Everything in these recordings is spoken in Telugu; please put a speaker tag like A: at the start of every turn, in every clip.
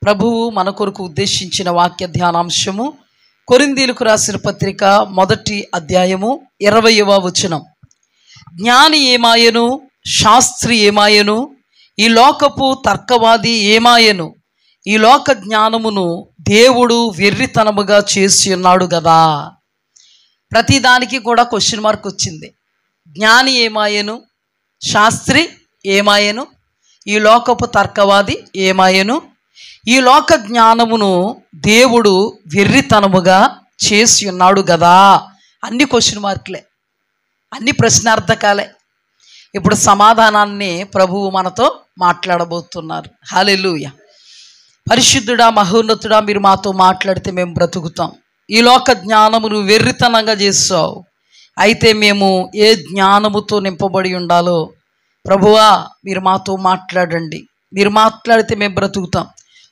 A: ప్రభువు మన కొరకు ఉద్దేశించిన వాక్య ధ్యానాంశము కొరింథీయులకు రాసిన పత్రిక 1వ అధ్యాయము 20వ వచనం. జ్ఞాని ఏమాయను, శాస్త్రి ఏమాయను, ఈ లోకపు తర్కవాది ఏమాయను, ఈ లోక జ్ఞానమును దేవుడు వెర్రితనముగా చేసి ఉన్నాడు కదా. ప్రతిదానికి కూడా క్వశ్చన్ మార్క్ వచ్చింది. జ్ఞాని ఏమాయను, శాస్త్రి ఏమాయను, ఈ లోకపు తర్కవాది ఏమాయను, ఈ లోక జ్ఞానమును దేవుడు వెర్రితనముగా చేసి ఉన్నాడు కదా. అన్ని క్వశ్చన్ మార్కులే, అన్ని ప్రశ్నార్థకాలే. ఇప్పుడు సమాధానాన్ని ప్రభువు మనతో మాట్లాడబోతున్నారు. హల్లెలూయా. పరిశుద్ధుడా, మహోన్నతుడా, మీరు మాతో మాట్లాడితే మేము బ్రతుకుతాం. ఈ లోక జ్ఞానమును వెర్రితనంగా చేస్తావు, అయితే మేము ఏ జ్ఞానముతో నింపబడి ఉండాలో ప్రభువా మీరు మాతో మాట్లాడండి. మీరు మాట్లాడితే మేము బ్రతుకుతాం.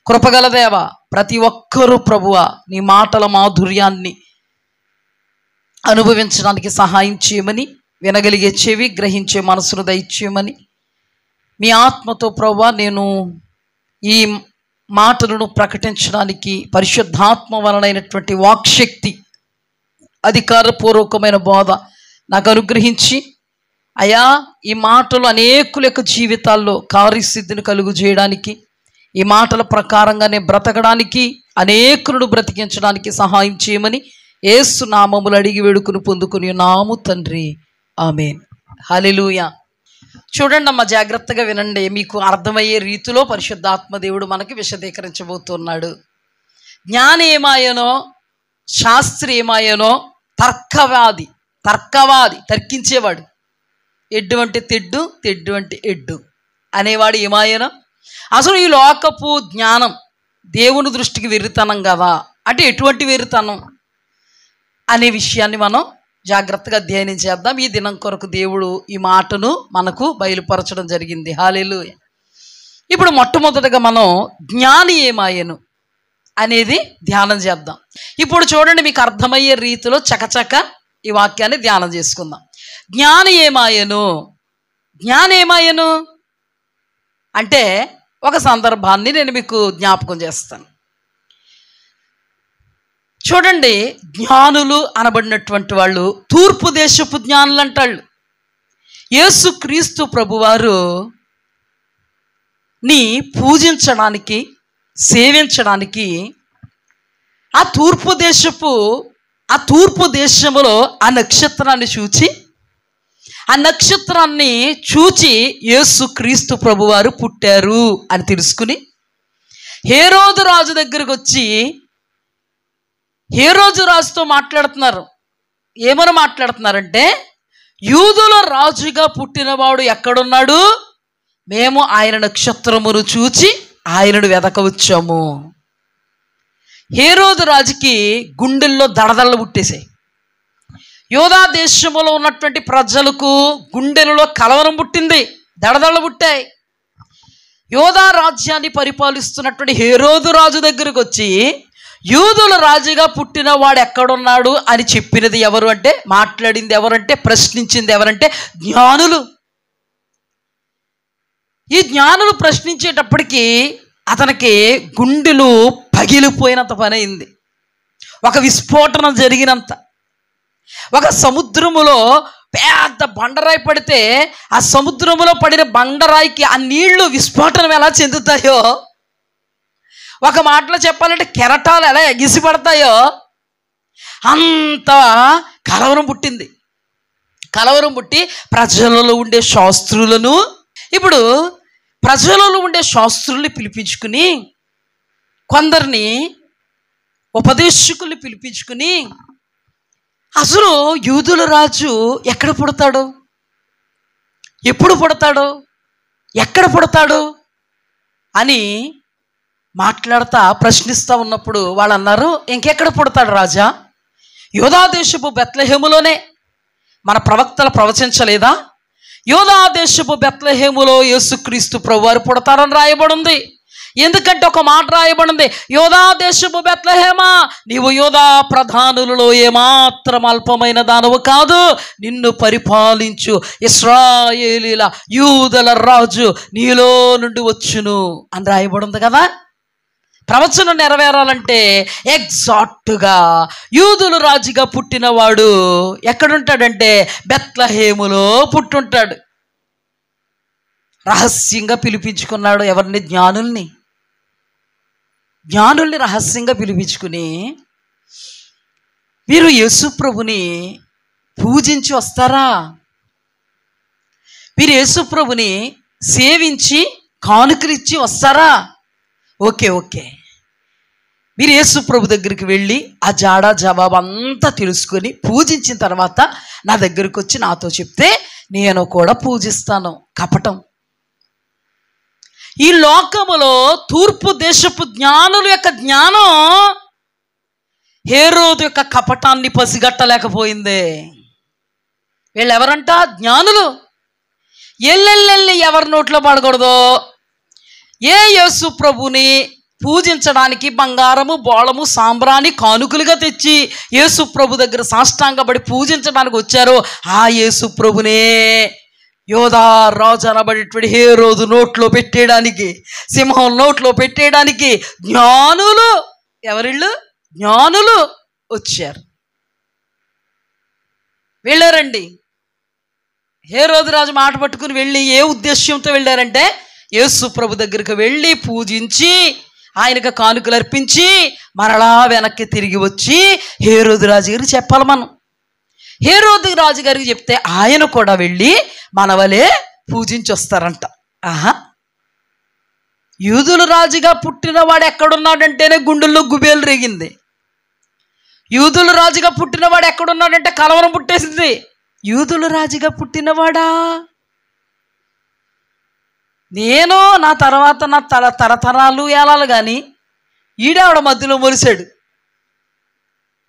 A: కృపగల దేవా, ప్రతి ఒక్కరూ ప్రభువా నీ మాటల మాధుర్యాన్ని అనుభవించడానికి సహాయం చేయమని, వినగలిగే చెవి, గ్రహించే మనసును దయచేయమని, మీ ఆత్మతో ప్రభువా నేను ఈ మాటలను ప్రకటించడానికి పరిశుద్ధాత్మ వలనైనటువంటి వాక్శక్తి, అధికారపూర్వకమైన బోధ నాకు అనుగ్రహించి, అయా ఈ మాటలు అనేకుల యొక్క జీవితాల్లో కార్యసిద్ధిని కలుగు చేయడానికి, ఈ మాటల ప్రకారంగానే బ్రతకడానికి, అనేకులను బ్రతికించడానికి సహాయం చేయమని యేసు నామములు అడిగి వేడుకుని పొందుకుని నాము తండ్రి, ఆమేన్. హల్లెలూయా. చూడండి అమ్మ, జాగ్రత్తగా వినండి. మీకు అర్థమయ్యే రీతిలో పరిశుద్ధాత్మ దేవుడు మనకి విశదీకరించబోతున్నాడు. జ్ఞాని ఏమాయనో, శాస్త్రి ఏమాయనో, తర్కవాది తర్కించేవాడు, ఎడ్డు అంటే తెడ్డు, తెడ్డు అంటే ఎడ్డు అనేవాడు ఏమాయనో. అసలు ఈ లోకపు జ్ఞానం దేవుని దృష్టికి వెర్రితనం కదా. అంటే ఎటువంటి వెర్రితనం అనే విషయాన్ని మనం జాగ్రత్తగా అధ్యయనం చేద్దాం. ఈ దినం కొరకు దేవుడు ఈ మాటను మనకు బయలుపరచడం జరిగింది. హల్లెలూయా. ఇప్పుడు మొట్టమొదటగా మనం జ్ఞాని ఏమాయను అనేది ధ్యానం చేద్దాం. ఇప్పుడు చూడండి, మీకు అర్థమయ్యే రీతిలో చకచక ఈ వాక్యాన్ని ధ్యానం చేసుకుందాం. జ్ఞాని ఏమాయను, జ్ఞాని ఏమాయను అంటే ఒక సందర్భాన్ని నేను మీకు జ్ఞాపకం చేస్తాను. చూడండి, జ్ఞానులు అనబడినటువంటి వాళ్ళు తూర్పు దేశపు జ్ఞానులు అంటాళ్ళు. యేసుక్రీస్తు ప్రభువారు ని పూజించడానికి, సేవించడానికి ఆ తూర్పు దేశములో ఆ నక్షత్రాన్ని చూచి, ఆ నక్షత్రాన్ని చూచి యేసుక్రీస్తు ప్రభువారు పుట్టారు అని తెలుసుకుని హేరోదు రాజు దగ్గరకు వచ్చి హేరోదు రాజుతో మాట్లాడుతున్నారు. ఏమని మాట్లాడుతున్నారంటే, యూదుల రాజుగా పుట్టినవాడు ఎక్కడున్నాడు, మేము ఆయన నక్షత్రమును చూచి ఆయనను వెదకవచ్చాము. హేరోదు రాజుకి గుండెల్లో దడదళ్ళు పుట్టేశాయి. యోధా దేశంలో ఉన్నటువంటి ప్రజలకు గుండెలలో కలవరం పుట్టింది, దడదళ్ళు పుట్టాయి. యోధా రాజ్యాన్ని పరిపాలిస్తున్నటువంటి హేరోదు రాజు దగ్గరకు వచ్చి యూదుల రాజుగా పుట్టిన వాడు ఎక్కడున్నాడు అని చెప్పినది ఎవరు అంటే, మాట్లాడింది ఎవరంటే, ప్రశ్నించింది ఎవరంటే జ్ఞానులు. ఈ జ్ఞానులు ప్రశ్నించేటప్పటికీ అతనికి గుండెలు పగిలిపోయినంత పని అయింది. ఒక విస్ఫోటనం జరిగినంత. ఒక సముద్రములో పెద్ద బండరాయి పడితే ఆ సముద్రములో పడిన బండరాయికి ఆ నీళ్లు విస్ఫోటనం ఎలా చెందుతాయో, ఒక మాటలో చెప్పాలంటే కెరటాలు ఎలా ఎగిసిపడతాయో అంత కలవరం పుట్టింది. కలవరం పుట్టి ప్రజలలో ఉండే శాస్త్రులను, ఇప్పుడు ప్రజలలో ఉండే శాస్త్రుల్ని పిలిపించుకుని, కొందరిని ఉపదేశకుల్ని పిలిపించుకుని, అసలు యూదుల రాజు ఎక్కడ పుడతాడు, ఎప్పుడు పుడతాడు, ఎక్కడ పుడతాడు అని మాట్లాడుతా ప్రశ్నిస్తూ ఉన్నప్పుడు వాళ్ళు అన్నారు, ఇంకెక్కడ పుడతాడు రాజా, యోధా దేశపు బెత్లెహేములోనే. మన ప్రవక్తలు ప్రవచించలేదా, యోధా దేశపు బెత్లెహేములో యేసుక్రీస్తు ప్రభువారు పుడతారని రాయబడింది. ఎందుకంటే ఒక మాట రాయబడింది, యోధా దేశము బెత్లెహేమా, నీవు యోధా ప్రధానులలో ఏమాత్రం అల్పమైన దానవు కాదు, నిన్ను పరిపాలించు ఇశ్రాయేలీల యూదల రాజు నీలో నుండి వచ్చును అని రాయబడింది కదా. ప్రవచనం నెరవేరాలంటే ఎగ్జాక్ట్గా యూదుల రాజుగా పుట్టినవాడు ఎక్కడుంటాడంటే బెత్లెహేములో పుట్టుంటాడు. రహస్యంగా పిలిపించుకున్నాడు ఎవరిని? జ్ఞానుల్ని రహస్యంగా పిలిపించుకుని, మీరు యేసు ప్రభుని పూజించి వస్తారా, మీరు యేసు ప్రభుని సేవించి కానుకలిచ్చి వస్తారా? ఓకే, మీరు యేసు ప్రభు దగ్గరికి వెళ్ళి ఆ జాడా జవాబు అంతా తెలుసుకొని పూజించిన తర్వాత నా దగ్గరికి వచ్చి నాతో చెప్తే నేను కూడా పూజిస్తాను. కపటం. ఈ లోకములో తూర్పు దేశపు జ్ఞానుల యొక్క జ్ఞానం హేరోదు యొక్క కపటాన్ని పసిగట్టలేకపోయింది. వీళ్ళు ఎవరంట? జ్ఞానులు. ఎల్లెల్లెల్లి ఎవరి నోట్లో పడకూడదో, ఏ యేసు ప్రభుని పూజించడానికి బంగారము బోళము సాంబ్రాణి కానుకలుగా తెచ్చి యేసు ప్రభు దగ్గర సాష్టాంగపడి పూజించడానికి వచ్చారో ఆ యేసు ప్రభునే యోధా రాజు అనబడేటువంటి హేరోదు నోట్లో పెట్టేయడానికి, సింహం నోట్లో పెట్టేయడానికి జ్ఞానులు, ఎవరిళ్ళు? జ్ఞానులు వచ్చారు, వెళ్ళారండి. హేరోదు రాజు మాట పట్టుకుని వెళ్ళి ఏ ఉద్దేశ్యంతో వెళ్ళారంటే యేసు ప్రభు దగ్గరికి వెళ్ళి పూజించి ఆయనకు కానుకలు అర్పించి మరలా వెనక్కి తిరిగి వచ్చి హేరోదు రాజు గారికి చెప్పాలి. మనం హేరోదు రాజు గారికి చెప్తే ఆయన కూడా వెళ్ళి మనవలే పూజించి వస్తారంట. యూదుల రాజుగా పుట్టినవాడు ఎక్కడున్నాడంటేనే గుండెల్లో గుబేలు రేగింది. యూదుల రాజుగా పుట్టినవాడు ఎక్కడున్నాడంటే కలవరం పుట్టేసింది. యూదుల రాజుగా పుట్టినవాడా, నేను నా తర్వాత నా తరతరాలు ఏలాలి కానీ ఈడావిడ మధ్యలో మొలిసాడు,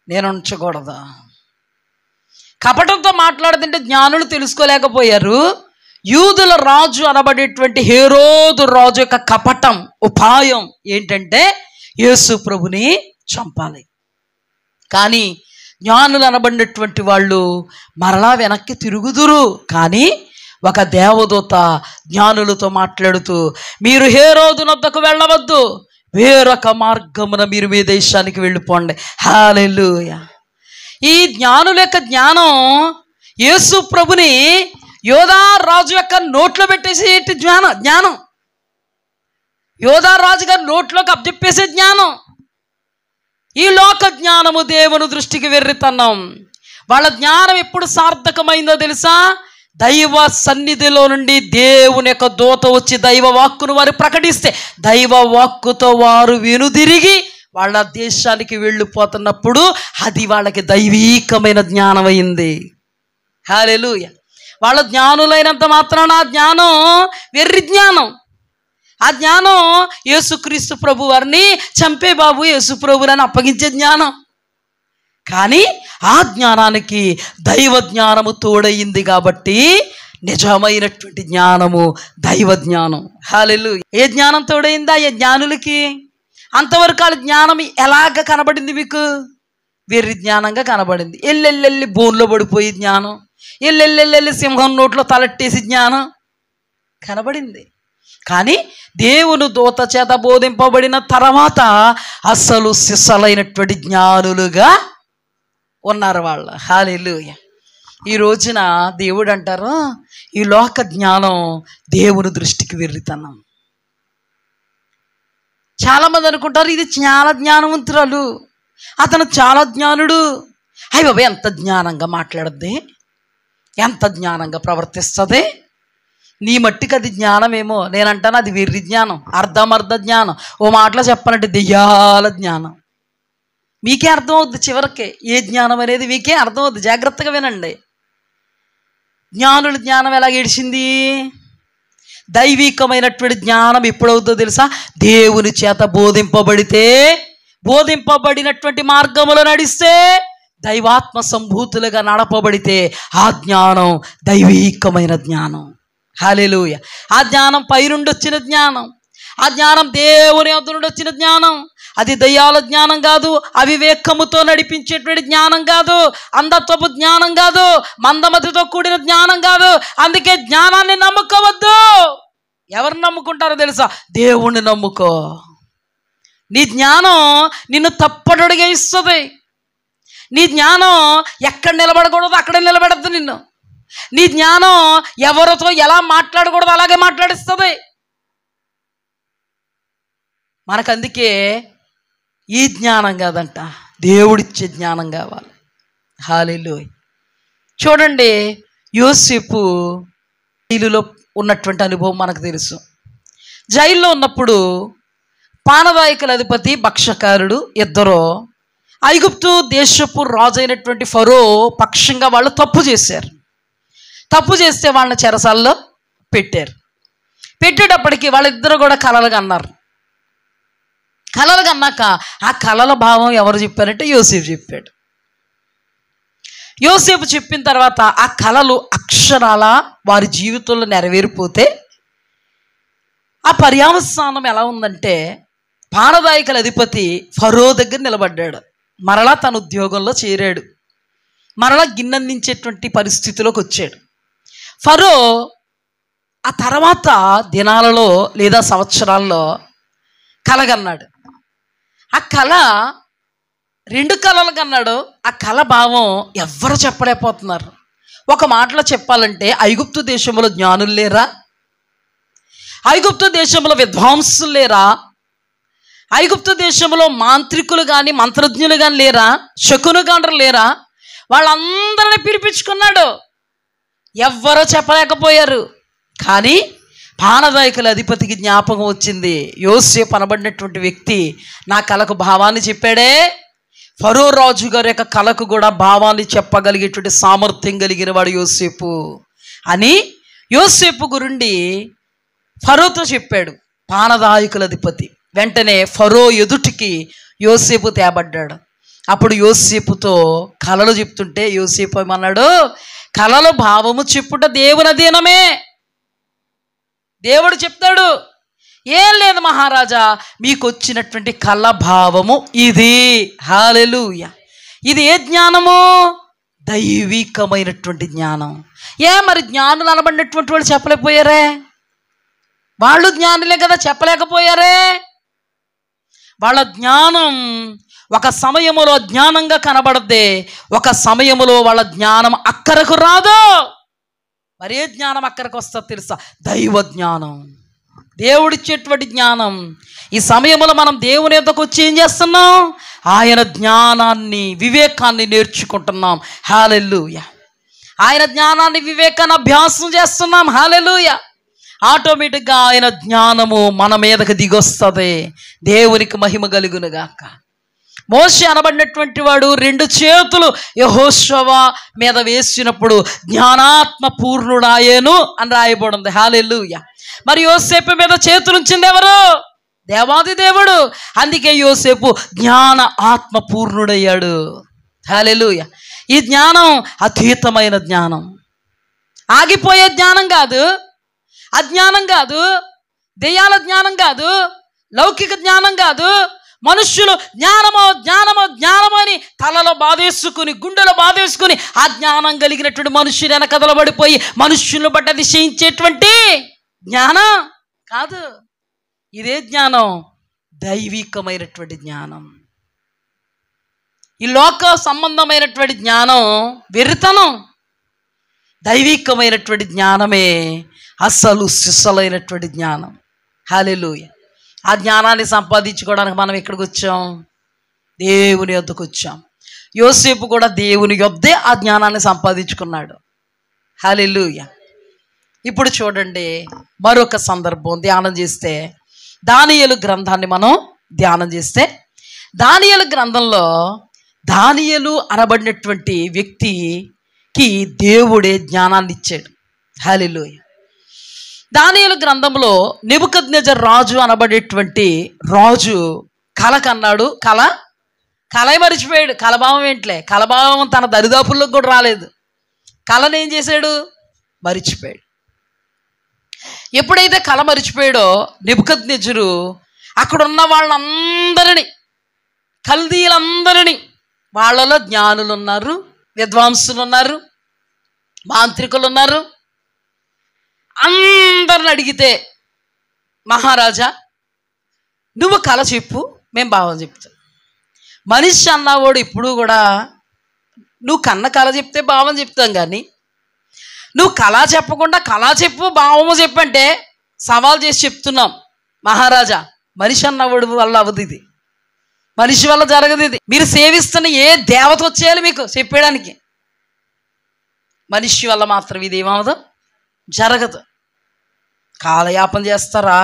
A: నేను ఉంచకూడదా? కపటంతో మాట్లాడుతుంటే జ్ఞానులు తెలుసుకోలేకపోయారు. యూదుల రాజు అనబడేటువంటి హేరోదు రాజు యొక్క కపటం ఉపాయం ఏంటంటే యేసు ప్రభుని చంపాలి. కానీ జ్ఞానులు అనబడినటువంటి వాళ్ళు మరలా వెనక్కి తిరుగుదురు. కానీ ఒక దేవదూత జ్ఞానులతో మాట్లాడుతూ, మీరు హేరోదు నొద్దకు వెళ్ళవద్దు, వేరొక మార్గమున మీరు మీ దేశానికి వెళ్ళిపోండి. హల్లెలూయా. ఈ జ్ఞానుల యొక్క జ్ఞానం యేసు ప్రభుని యోధా రాజు యొక్క నోట్లో పెట్టేసే జ్ఞానం, యోధా రాజు గారి నోట్లోకి అప్పచెప్పేసే జ్ఞానం. ఈ లోక జ్ఞానము దేవుని దృష్టికి వెర్రితనం. వాళ్ళ జ్ఞానం ఎప్పుడు సార్థకమైందో తెలుసా? దైవ సన్నిధిలో నుండి దేవుని యొక్క దూత వచ్చి దైవ వాక్కును వారు ప్రకటిస్తే దైవ వాక్కుతో వారు వెనుదిరిగి వాళ్ళ దేశానికి వెళ్ళిపోతున్నప్పుడు అది వాళ్ళకి దైవీకమైన జ్ఞానం అయింది. హల్లెలూయా. వాళ్ళ జ్ఞానులైనంత మాత్రాన ఆ జ్ఞానం వెర్రి జ్ఞానం. ఆ జ్ఞానం యేసుక్రీస్తు ప్రభు వారిని చంపే బాబు యేసు ప్రభుని అప్పగించే జ్ఞానం. కానీ ఆ జ్ఞానానికి దైవ జ్ఞానము తోడయింది కాబట్టి నిజమైనటువంటి జ్ఞానము దైవ జ్ఞానం. హల్లెలూయా. ఏ జ్ఞానం తోడైందా ఏ జ్ఞానులకి? అంతవరకు వాళ్ళ జ్ఞానం ఎలాగ కనబడింది మీకు? వెర్రి జ్ఞానంగా కనబడింది. ఎల్లెల్లెల్లి బోన్లో పడిపోయి జ్ఞానం, ఎల్లెల్లెల్లి సింహం నోట్లో తలట్టేసి జ్ఞానం కనబడింది. కానీ దేవుని దూత చేత బోధింపబడిన తర్వాత అసలు సిసలైనటువంటి జ్ఞానులుగా ఉన్నారు వాళ్ళు. హల్లెలూయా. ఈ రోజున దేవుడు అంటారు, ఈ లోక జ్ఞానం దేవుని దృష్టికి వెర్రితనం. చాలామంది అనుకుంటారు ఇది చాలా జ్ఞానవంతురాలు, అతను చాలా జ్ఞానుడు, అయ్య బాబా ఎంత జ్ఞానంగా మాట్లాడద్ది, ఎంత జ్ఞానంగా ప్రవర్తిస్తుంది, నీ మట్టికి అది జ్ఞానమేమో. నేనంటాను అది వెర్రి జ్ఞానం, అర్ధమర్ధ జ్ఞానం. ఓ మాటలో చెప్పాలంటే దెయ్యాల జ్ఞానం. మీకే అర్థమవుద్ది చివరికి ఏ జ్ఞానం అనేది మీకే అర్థమవుద్ది. జాగ్రత్తగా వినండి. జ్ఞానుల జ్ఞానం ఎలా గడిచింది? దైవికమైనటువంటి జ్ఞానం ఎప్పుడవుతుందో తెలుసా? దేవుని చేత బోధింపబడినటువంటి మార్గములో నడిస్తే, దైవాత్మ సంభూతులుగా నడపబడితే ఆ జ్ఞానం దైవికమైన జ్ఞానం. హల్లెలూయా. ఆ జ్ఞానం పైనుండి వచ్చిన జ్ఞానం. ఆ జ్ఞానం దేవుని యొద్ద నుండి వచ్చిన జ్ఞానం. అది దయ్యాల జ్ఞానం కాదు, అవివేకముతో నడిపించేటువంటి జ్ఞానం కాదు, అంధత్వపు జ్ఞానం కాదు, మందమతితో కూడిన జ్ఞానం కాదు. అందుకే జ్ఞానాన్ని నమ్ముకోవద్దు. ఎవరు నమ్ముకుంటారో తెలుసా? దేవుణ్ణి నమ్ముకో. నీ జ్ఞానం నిన్ను తప్పటడుగే ఇస్తుంది. నీ జ్ఞానం ఎక్కడ నిలబడకూడదు అక్కడ నిలబడద్దు నిన్ను. నీ జ్ఞానం ఎవరితో ఎలా మాట్లాడకూడదు అలాగే మాట్లాడిస్తుంది. మనకందుకే ఈ జ్ఞానం కాదంట, దేవుడిచ్చే జ్ఞానం కావాలి. హల్లెలూయా. చూడండి, యోసేపు జైలులో ఉన్నటువంటి అనుభవం మనకు తెలుసు. జైల్లో ఉన్నప్పుడు పానదాయకుల అధిపతి భక్షకారుడు ఇద్దరు ఐగుప్తు దేశపు రాజు అయినటువంటి ఫరో పక్షంగా వాళ్ళు తప్పు చేశారు. తప్పు చేస్తే వాళ్ళని చెరసాల్లో పెట్టారు. పెట్టేటప్పటికి వాళ్ళిద్దరు కూడా కలలు కన్నారు. కలలు కన్నాక ఆ కలల భావం ఎవరు చెప్పారంటే యోసేపు చెప్పాడు. యోసేపు చెప్పిన తర్వాత ఆ కలలు అక్షరాల వారి జీవితంలో నెరవేరిపోతే ఆ పర్యావసానం ఎలా ఉందంటే, పానదాయకుల అధిపతి ఫరో దగ్గర నిలబడ్డాడు. మరలా తన ఉద్యోగంలో చేరాడు. మరలా గిన్నెందించేటువంటి పరిస్థితిలోకి వచ్చాడు. ఫరో ఆ తర్వాత దినాలలో లేదా సంవత్సరాల్లో కలగన్నాడు. ఆ కళ 2 కళలు కన్నాడు. ఆ కళ భావం ఎవ్వరు చెప్పలేకపోతున్నారు. ఒక మాటలో చెప్పాలంటే, ఐగుప్తు దేశంలో జ్ఞానులు లేరా? ఐగుప్తు దేశంలో విద్వాంసులు లేరా? ఐగుప్తు దేశంలో మాంత్రికులు కానీ మంత్రజ్ఞులు కానీ లేరా? శకునుగాండ్రులు లేరా? వాళ్ళందరినీ పిలిపించుకున్నాడు. ఎవ్వరూ చెప్పలేకపోయారు. కానీ పానదాయకుల అధిపతికి జ్ఞాపకం వచ్చింది. యోసేపు అనబడినటువంటి వ్యక్తి నా కళకు భావాన్ని చెప్పాడే. ఫరో రాజు గారి యొక్క కళకు కూడా భావాన్ని చెప్పగలిగేటువంటి సామర్థ్యం కలిగిన వాడు యోసేపు అని యోసేపు గురుండి ఫరోతో చెప్పాడు పానదాయకుల అధిపతి. వెంటనే ఫరో ఎదుటికి యోసేపు తేబడ్డాడు. అప్పుడు యోసేపుతో కళలు చెప్తుంటే యోసేపు ఏమన్నాడు? కళల భావము చెప్పుట దేవుని అధీనమే. దేవుడు చెప్తాడు, ఏం లేదు మహారాజా, మీకు వచ్చినటువంటి కళ భావము ఇది. హల్లెలూయా. ఇది ఏ జ్ఞానము? దైవికమైనటువంటి జ్ఞానం. మరి జ్ఞానులు అనబడినటువంటి వాళ్ళు చెప్పలేకపోయారే? వాళ్ళు జ్ఞానులే కదా, చెప్పలేకపోయారే? వాళ్ళ జ్ఞానం ఒక సమయములో జ్ఞానంగా కనబడద్దే, ఒక సమయములో వాళ్ళ జ్ఞానం అక్కరకు రాదు. మరే జ్ఞానం అక్కడికి వస్తుందో తెలుసా? దైవ జ్ఞానం, దేవుడిచ్చేటువంటి జ్ఞానం. ఈ సమయంలో మనం దేవుని యొద్దకు వచ్చి ఏం చేస్తున్నాం? ఆయన జ్ఞానాన్ని వివేకాన్ని నేర్చుకుంటున్నాం. హల్లెలూయా. ఆయన జ్ఞానాన్ని వివేకాన్ని అభ్యాసం చేస్తున్నాం. హల్లెలూయా. ఆటోమేటిక్గా ఆయన జ్ఞానము మన మీదకి దిగొస్తుంది. దేవునికి మహిమ కలుగునుగాక. మోషే అనబడినటువంటి వాడు 2 చేతులు యెహోషువ మీద వేసినప్పుడు జ్ఞానాత్మ పూర్ణుడాయేను అని రాయబడింది. హల్లెలూయా. మరి యోసేపు మీద చేతులు ఉంచింది ఎవరు? దేవాది దేవుడు. అందుకే యోసేపు జ్ఞాన ఆత్మ పూర్ణుడయ్యాడు. హల్లెలూయా. ఈ జ్ఞానం అతీతమైన జ్ఞానం, ఆగిపోయే జ్ఞానం కాదు, అజ్ఞానం కాదు, దెయ్యాల జ్ఞానం కాదు, లౌకిక జ్ఞానం కాదు. మనుష్యులు జ్ఞానమో జ్ఞానమో జ్ఞానమో అని తలలో బాధేసుకుని గుండెలో బాధేసుకుని ఆ జ్ఞానం కలిగినటువంటి మనుష్యులు వెనకదలబడిపోయి మనుష్యులను బట్టి అతిశయించేటువంటి జ్ఞానం కాదు. ఇదే జ్ఞానం దైవికమైనటువంటి జ్ఞానం. ఈ లోక సంబంధమైనటువంటి జ్ఞానం వెర్రితనం. దైవికమైనటువంటి జ్ఞానమే అసలు సిసలైనటువంటి జ్ఞానం. హల్లెలూయా. ఆ జ్ఞానాన్ని సంపాదించుకోవడానికి మనం ఎక్కడికి వచ్చాం? దేవుని యొద్దకు వచ్చాం. యోసేపు కూడా దేవుని యొద్దే ఆ జ్ఞానాన్ని సంపాదించుకున్నాడు. హల్లెలూయా. ఇప్పుడు చూడండి, మరొక సందర్భం ధ్యానం చేస్తే, దానియేలు గ్రంథాన్ని మనం ధ్యానం చేస్తే, దానియేలు గ్రంథంలో దానియేలు అనబడినటువంటి వ్యక్తికి దేవుడే జ్ఞానాన్ని ఇచ్చాడు. హల్లెలూయా. దానియేలు గ్రంథంలో నెబుకద్నెజర్ రాజు అనబడేటువంటి రాజు కల కన్నాడు. కలే మరిచిపోయాడు. కలభావం ఏంట్లే, కలభావం తన దరిదాపుల్లోకి కూడా రాలేదు. కళను ఏం చేశాడు? మరిచిపోయాడు. ఎప్పుడైతే కల మరిచిపోయాడో నెబుకద్నెజరు అక్కడ ఉన్న వాళ్ళందరినీ, కల్దీలందరినీ, వాళ్ళలో జ్ఞానులు ఉన్నారు, విద్వాంసులు ఉన్నారు, మాంత్రికులు ఉన్నారు, అందరిని అడిగితే మహారాజా నువ్వు కళ చెప్పు, మేము భావం చెప్తాం. మనిషి అన్నవాడు ఇప్పుడు కూడా నువ్వు కన్న కళ చెప్తే భావం చెప్తాం, కానీ నువ్వు కళ చెప్పకుండా కళ చెప్పు భావము చెప్పంటే సవాల్ చేసి చెప్తున్నాం. మహారాజా మనిషి అన్నవాడు వల్ల అవదు, ఇది మనిషి వల్ల జరగదు, ఇది మీరు సేవిస్తున్న ఏ దేవత వచ్చేయాలి మీకు చెప్పేయడానికి, మనిషి వల్ల మాత్రం ఇది ఏమవదు, జరగదు. కాలయాపన చేస్తారా,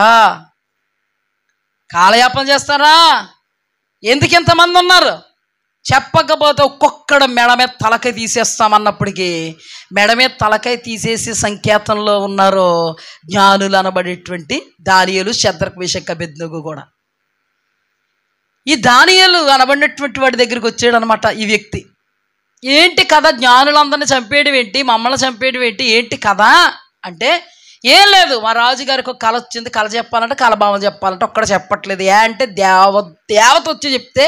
A: కాలయాపన చేస్తారా? ఎందుకు ఇంతమంది ఉన్నారు? చెప్పకపోతే ఒక్కొక్కడ మెడ మీద తలకాయ తీసేస్తామన్నప్పటికీ మెడ మీద తలకాయ తీసేసి సంకేతంలో ఉన్నారో జ్ఞానులు అనబడేటువంటి దానియేలు, శద్రకు, మేషకు, అబేద్నెగో కూడా. ఈ దానియేలు అనబడినటువంటి వాడి దగ్గరికి వచ్చాడు అనమాట ఈ వ్యక్తి. ఏంటి కథ, జ్ఞానులందరినీ చంపేయడం ఏంటి, మమ్మల్ని చంపేయడం ఏంటి, ఏంటి కథ అంటే, ఏం లేదు మా రాజుగారికి ఒక కళ వచ్చింది, కళ చెప్పాలంటే కళభావం చెప్పాలంటే ఒక్కడ చెప్పట్లేదు. అంటే దేవత వచ్చి చెప్తే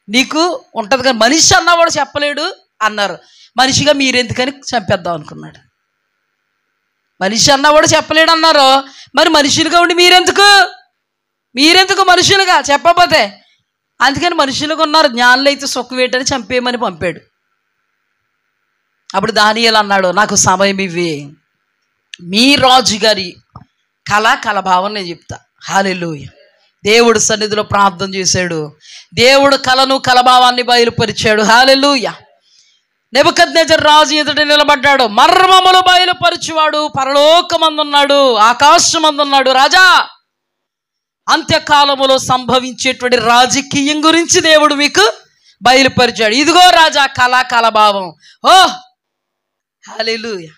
A: నీకు ఉంటుంది, కానీ మనిషి అన్నవాడు చెప్పలేడు అన్నారు. మనిషిగా మీరెందుకని చంపేద్దాం అనుకున్నాడు. మనిషి అన్నవాడు చెప్పలేడు అన్నారు, మరి మనుషులుగా ఉండి మీరెందుకు మనుషులుగా చెప్పకపోతే? అందుకని మనుషులుగా ఉన్నారు, జ్ఞానులు అయితే సుఖం ఏంటని చంపేయమని పంపాడు. అప్పుడు దానియేలు అన్నాడు, నాకు సమయం ఇవ్వి, మీ రాజుగారి కళభావం నేను చెప్తా. హల్లెలూయా. దేవుడు సన్నిధిలో ప్రార్థన చేశాడు, దేవుడు కళభావాన్ని బయలుపరిచాడు. హల్లెలూయా. నెబుకద్నెజరు రాజు ఎదుట నిలబడ్డాడు. మర్మములు బయలుపరిచేవాడు పరలోకమందున్నాడు, ఆకాశమందున్నాడు. రాజా, అంత్యకాలములో సంభవించేటువంటి రాజకీయం గురించి దేవుడు మీకు బయలుపరిచాడు. ఇదిగో రాజా కళభావం. ఓ హల్లెలూయా.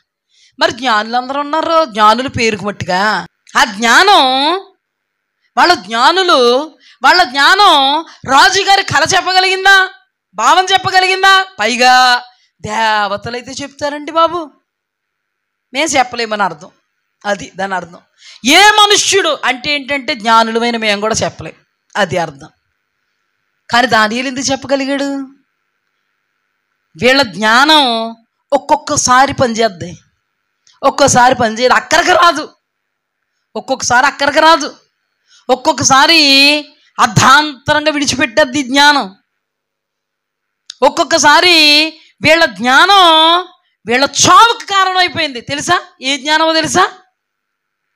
A: మరి జ్ఞానులు అందరూ ఉన్నారు, జ్ఞానులు పేరుకు మట్టిగా. ఆ జ్ఞానం వాళ్ళ జ్ఞానం రాజుగారి కళ చెప్పగలిగిందా, భావం చెప్పగలిగిందా? పైగా దేవతలు అయితే చెప్తారండి బాబు, మేము చెప్పలేమని అర్థం. అది దాని అర్థం. ఏ మనుష్యుడు అంటే ఏంటంటే జ్ఞానులమైన మేము కూడా చెప్పలేం, అది అర్థం. కానీ దానియేలు ఎందుకు చెప్పగలిగాడు? వీళ్ళ జ్ఞానం ఒక్కొక్కసారి పనిచేద్ది, ఒక్కోసారి పనిచేయదు, అక్కడికి రాదు. ఒక్కొక్కసారి అర్ధాంతరంగా విడిచిపెట్టద్ది జ్ఞానం. ఒక్కొక్కసారి వీళ్ళ జ్ఞానం వీళ్ళ చావుకి కారణం అయిపోయింది. తెలుసా? ఏ జ్ఞానమో తెలుసా?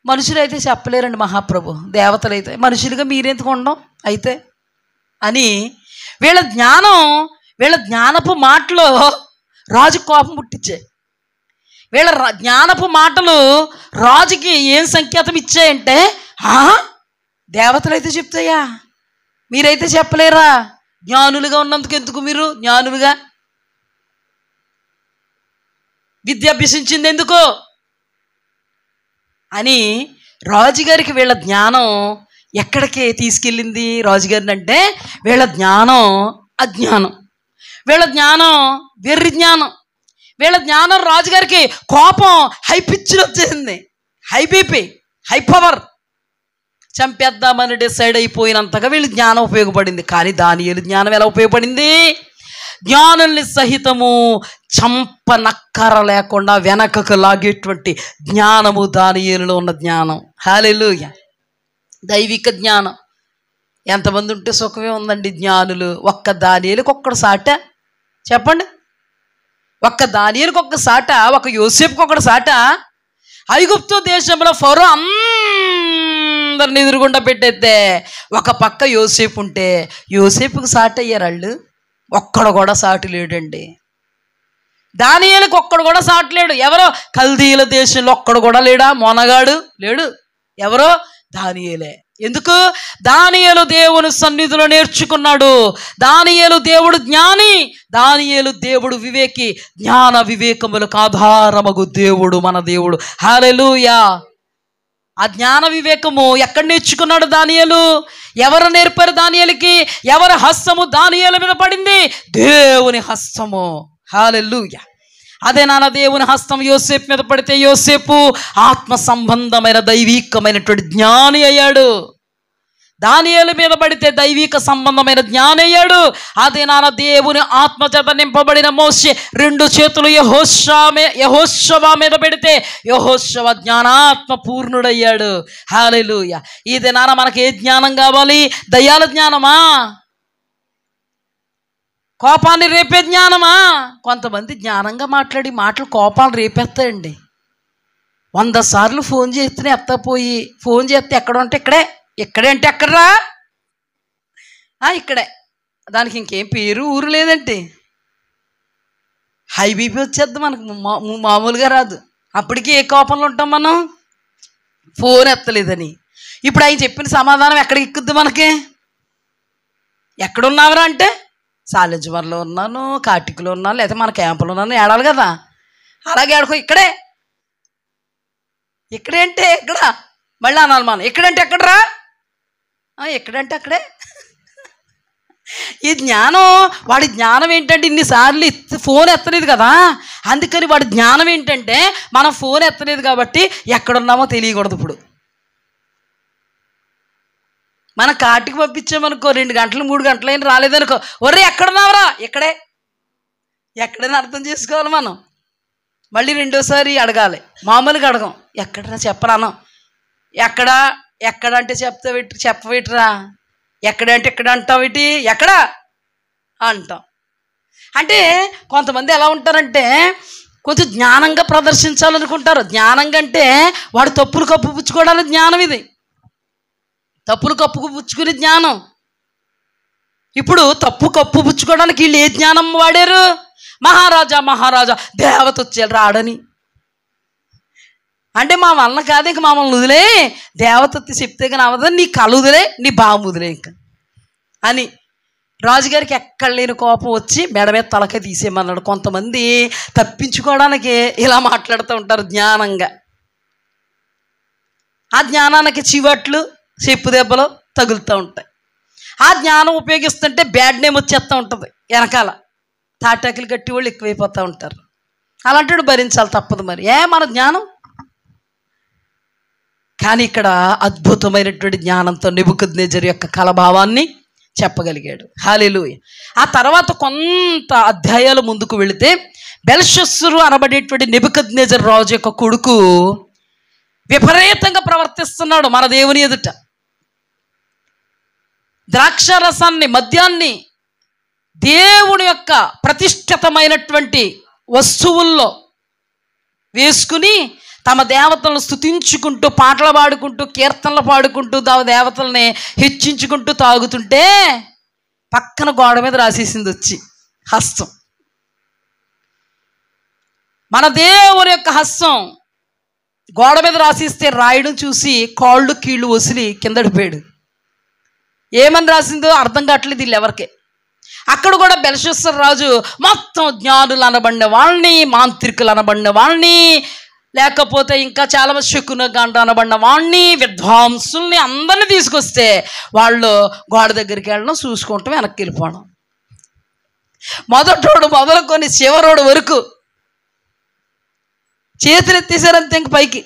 A: మనుషులైతే చెప్పలేరండి మహాప్రభు, దేవతలైతే మనుషులుగా మీరెందుకు ఉండడం అయితే అని వీళ్ళ జ్ఞానపు మాటలు రాజు కోపం పుట్టించాయి. వీళ్ళ జ్ఞానపు మాటలు రాజుకి ఏం సంకేతం ఇచ్చాయంటే, దేవతలైతే చెప్తాయా, మీరైతే చెప్పలేరా? జ్ఞానులుగా ఉన్నందుకు ఎందుకు మీరు జ్ఞానులుగా విద్య అభ్యసించింది ఎందుకు అని రాజుగారికి వీళ్ళ జ్ఞానం ఎక్కడికి తీసుకెళ్ళింది రాజుగారిని అంటే, వీళ్ళ జ్ఞానం అజ్ఞానం, వీళ్ళ జ్ఞానం వెర్రి జ్ఞానం, వీళ్ళ జ్ఞానం రాజుగారికి కోపం హై పిచ్లో వచ్చేసింది, హై బీపీ, హై పవర్, చంపేద్దామని డిసైడ్ అయిపోయినంతగా వీళ్ళ జ్ఞానం ఉపయోగపడింది. కానీ దానియేలు జ్ఞానం ఎలా ఉపయోగపడింది? జ్ఞానుల్ని సహితము చంపనక్కర లేకుండా వెనకకు లాగేటువంటి జ్ఞానము దానియేలులో ఉన్న జ్ఞానం. హల్లెలూయా. దైవిక జ్ఞానం. ఎంతమంది ఉంటే సుఖమే ఉందండి జ్ఞానులు. ఒక్క దానియేలుకి ఒక్కడు సాట చెప్పండి, ఒక్క దానియేలుకి ఒక్క సాట, ఒక యోసేపుకి ఒకడు సాట. ఐగుప్తు దేశంలో ఫరో అందరిని ఎదురుగుండా పెట్టేస్తే ఒక పక్క యోసేపు ఉంటే యోసేపుకి సాటి అయ్యారు వాళ్ళు. ఒక్కడు కూడా సాటి లేడండి. దానియేలుకి ఒక్కడు కూడా సాటి లేడు. ఎవరో కల్దీల దేశంలో ఒక్కడు కూడా లేడా? మొనగాడు లేడు. ఎవరో? దానియేలే. ఎందుకు? దానియేలు దేవుని సన్నిధిలో నేర్చుకున్నాడు. దానియేలు దేవుడు జ్ఞాని, దానియేలు దేవుడు వివేకి. జ్ఞాన వివేకములకు ఆధారమగు దేవుడు మన దేవుడు. హల్లెలూయా. ఆ జ్ఞాన వివేకము ఎక్కడ నేర్చుకున్నాడు దానియేలు? ఎవరు నేర్పారు దానియేలుకి? ఎవరి హస్తము దానియేలు మీద పడింది? దేవుని హస్తము. హల్లెలూయా. అదే నాన్న దేవుని హస్తం యోసేపు మీద పడితే యోసేపు ఆత్మ సంబంధమైన దైవీకమైనటువంటి జ్ఞాని అయ్యాడు. దానియేలు మీద పడితే దైవిక సంబంధమైన జ్ఞాని అయ్యాడు. అదే నాన్న దేవుని ఆత్మ చేత నింపబడిన మోషే 2 చేతులు యెహోషువ మీద పెడితే యెహోషువ జ్ఞానాత్మ పూర్ణుడయ్యాడు. హల్లెలూయా. ఇదే నాన్న మనకి ఏ జ్ఞానం కావాలి? దయ్యాల జ్ఞానమా? కోపాన్ని రేపే జ్ఞానమా? కొంతమంది జ్ఞానంగా మాట్లాడి మాటలు కోపాలు రేపేస్తాయండి. 100 సార్లు ఫోన్ చేస్తేనే ఎత్తపోయి, ఫోన్ చేస్తే ఎక్కడ ఉంటే ఇక్కడే అంటే ఎక్కడరా? ఇక్కడే. దానికి ఇంకేం పేరు ఊరు లేదంటే హై బీపీ వచ్చేద్ది మనకు, మామూలుగా రాదు. అప్పటికి ఏ కోపంలో ఉంటాం మనం? ఫోన్ ఎత్తలేదని. ఇప్పుడు ఆయన చెప్పిన సమాధానం ఎక్కడికి ఎక్కుద్ది మనకి? ఎక్కడున్నావురా అంటే సాలెజ్వర్లో ఉన్నాను, కాటికలో ఉన్నాను, లేదా మన క్యాంపులో ఉన్నాను ఏడాలి కదా. అలాగే ఆడుకో ఇక్కడే అంటే ఎక్కడ? మళ్ళీ అనాలి మనం. ఎక్కడంటే ఎక్కడరా? ఎక్కడంటే అక్కడే. ఈ జ్ఞానం, వాడి జ్ఞానం ఏంటంటే ఇన్నిసార్లు ఫోన్ ఎత్తలేదు కదా, అందుకని వాడి జ్ఞానం ఏంటంటే మనం ఫోన్ ఎత్తలేదు కాబట్టి ఎక్కడున్నామో తెలియకూడదు. ఇప్పుడు మన కాటికి పంపించామనుకో, 2 గంటలు 3 గంటలు అయినా రాలేదనుకో, ఒరే ఎక్కడున్నావురా? ఎక్కడైనా అర్థం చేసుకోవాలి మనం. మళ్ళీ 2వసారి అడగాలి. మామూలుగా అడగం. ఎక్కడరా చెప్పరాను. ఎక్కడ అంటే చెప్పవేటిరా? ఎక్కడంటే ఎక్కడ అంటావేటి? ఎక్కడ అంటాం. అంటే కొంతమంది ఎలా ఉంటారంటే కొంచెం జ్ఞానంగా ప్రదర్శించాలనుకుంటారు. జ్ఞానంగా అంటే వాడు తప్పులు కప్పుపుచ్చుకోవడానికి జ్ఞానం ఇది. తప్పులు కప్పుపుచ్చుకునే జ్ఞానం. ఇప్పుడు తప్పు కప్పుపుచ్చుకోవడానికి వీళ్ళు ఏ జ్ఞానం వాడారు? మహారాజా దేవత వచ్చేయాలి రాడని. అంటే మా వలన కాదు, ఇంక మమ్మల్ని వదిలే, దేవత చెప్తే కానీ అవదని, నీ కళ వదిలే, నీ బాము వదిలే ఇంకా అని రాజుగారికి ఎక్కడ లేని కోపం వచ్చి మెడ మీద తలకాయ తీసేయమన్నాడు. కొంతమంది తప్పించుకోవడానికి ఇలా మాట్లాడుతూ ఉంటారు జ్ఞానంగా. ఆ జ్ఞానానికి చివట్లు చెప్పు దెబ్బలు తగులుతూ ఉంటాయి. ఆ జ్ఞానం ఉపయోగిస్తుంటే బ్యాడ్ నేమ్ వచ్చేస్తూ ఉంటుంది వెనకాల. తాటాకులు కట్టి వాళ్ళు ఎక్కువైపోతూ ఉంటారు. అలాంటి భరించాలి, తప్పదు మరి. మన జ్ఞానం. కానీ ఇక్కడ అద్భుతమైనటువంటి జ్ఞానంతో నెబుకద్నెజరు యొక్క కలభావాన్ని చెప్పగలిగాడు. హల్లెలూయా. ఆ తర్వాత కొంత అధ్యాయాలు ముందుకు వెళితే బెల్షస్సరు అనబడేటువంటి నెబుకద్నెజరు రాజు యొక్క కొడుకు విపరీతంగా ప్రవర్తిస్తున్నాడు మన దేవుని ఎదుట. ద్రాక్షారసాన్ని, మద్యాన్ని దేవుని యొక్క ప్రతిష్ఠితమైనటువంటి వస్తువుల్లో వేసుకుని తమ దేవతలను స్తుతించుకుంటూ, పాటలు పాడుకుంటూ, కీర్తనలు పాడుకుంటూ దేవతల్ని హెచ్చించుకుంటూ తాగుతుంటే పక్కన గోడ మీద రాసేసింది వచ్చి హస్తం. మన దేవుని యొక్క హస్తం గోడ మీద రాసిస్తే రాయడం చూసి కాళ్ళు కీళ్ళు వసిలి కిందడిపోయాడు. ఏమని రాసిందో అర్థం కావట్లేదు వీళ్ళు ఎవరికి. అక్కడ కూడా బెల్షస్సరు రాజు మొత్తం జ్ఞానులు అనబడిన వాళ్ళని, మాంత్రికులు అనబడిన వాళ్ళని, లేకపోతే ఇంకా చాలా శకున గంట అనబడిన వాడిని, విద్వాంసుల్ని అందరినీ తీసుకొస్తే వాళ్ళు గోడ దగ్గరికి వెళ్ళడం, చూసుకుంటాం, వెనక్కి వెళ్ళిపోవడం. మొదటోడు మొదలుకొని చివరోడు వరకు చేతులు ఎత్తేసారంతే ఇంక పైకి.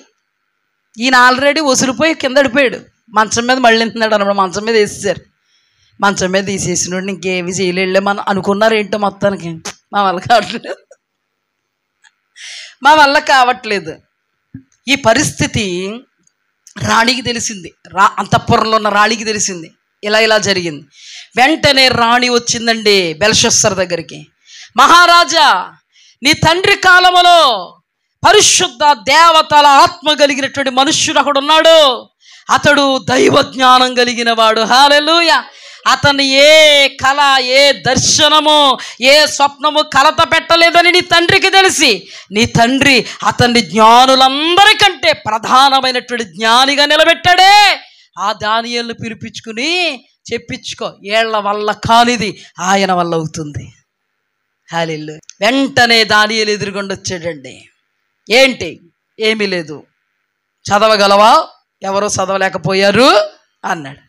A: ఈయన ఆల్రెడీ వసిలిపోయి కింద పడిపోయాడు. మంచం మీద మళ్ళీ తిన్నాడు అన్నమాట. మంచం మీద వేసేసారు. మంచం మీద తీసేసినోడు ఇంకేమి చేయలేళ్ళే మనం అనుకున్నారు. ఏంటో మొత్తానికి మా వల్ల కావట్లేదు. ఈ పరిస్థితి రాణికి తెలిసింది. అంతఃపురంలో ఉన్న రాణికి తెలిసింది ఇలా జరిగింది. వెంటనే రాణి వచ్చిందండి బెల్షస్సరు దగ్గరికి. మహారాజా, నీ తండ్రి కాలములో పరిశుద్ధ దేవతల ఆత్మ కలిగినటువంటి మనుష్యుడు అక్కడ ఉన్నాడు. అతడు దైవ జ్ఞానం కలిగిన వాడు. హల్లెలూయా. అతను ఏ కళ, ఏ దర్శనము, ఏ స్వప్నము కలత పెట్టలేదని నీ తండ్రికి తెలిసి నీ తండ్రి అతన్ని జ్ఞానులందరికంటే ప్రధానమైనటువంటి జ్ఞానిగా నిలబెట్టాడే. ఆ దానియేలును పిలిపించుకుని చెప్పించుకో, ఏళ్ల వల్ల కానిది ఆయన వల్ల అవుతుంది. హల్లెలూయా. వెంటనే దానియేలు ఎదురుగుండా వచ్చాడండి. ఏంటి? ఏమీ లేదు. చదవగలవా? ఎవరో చదవలేకపోయారు అన్నాడు.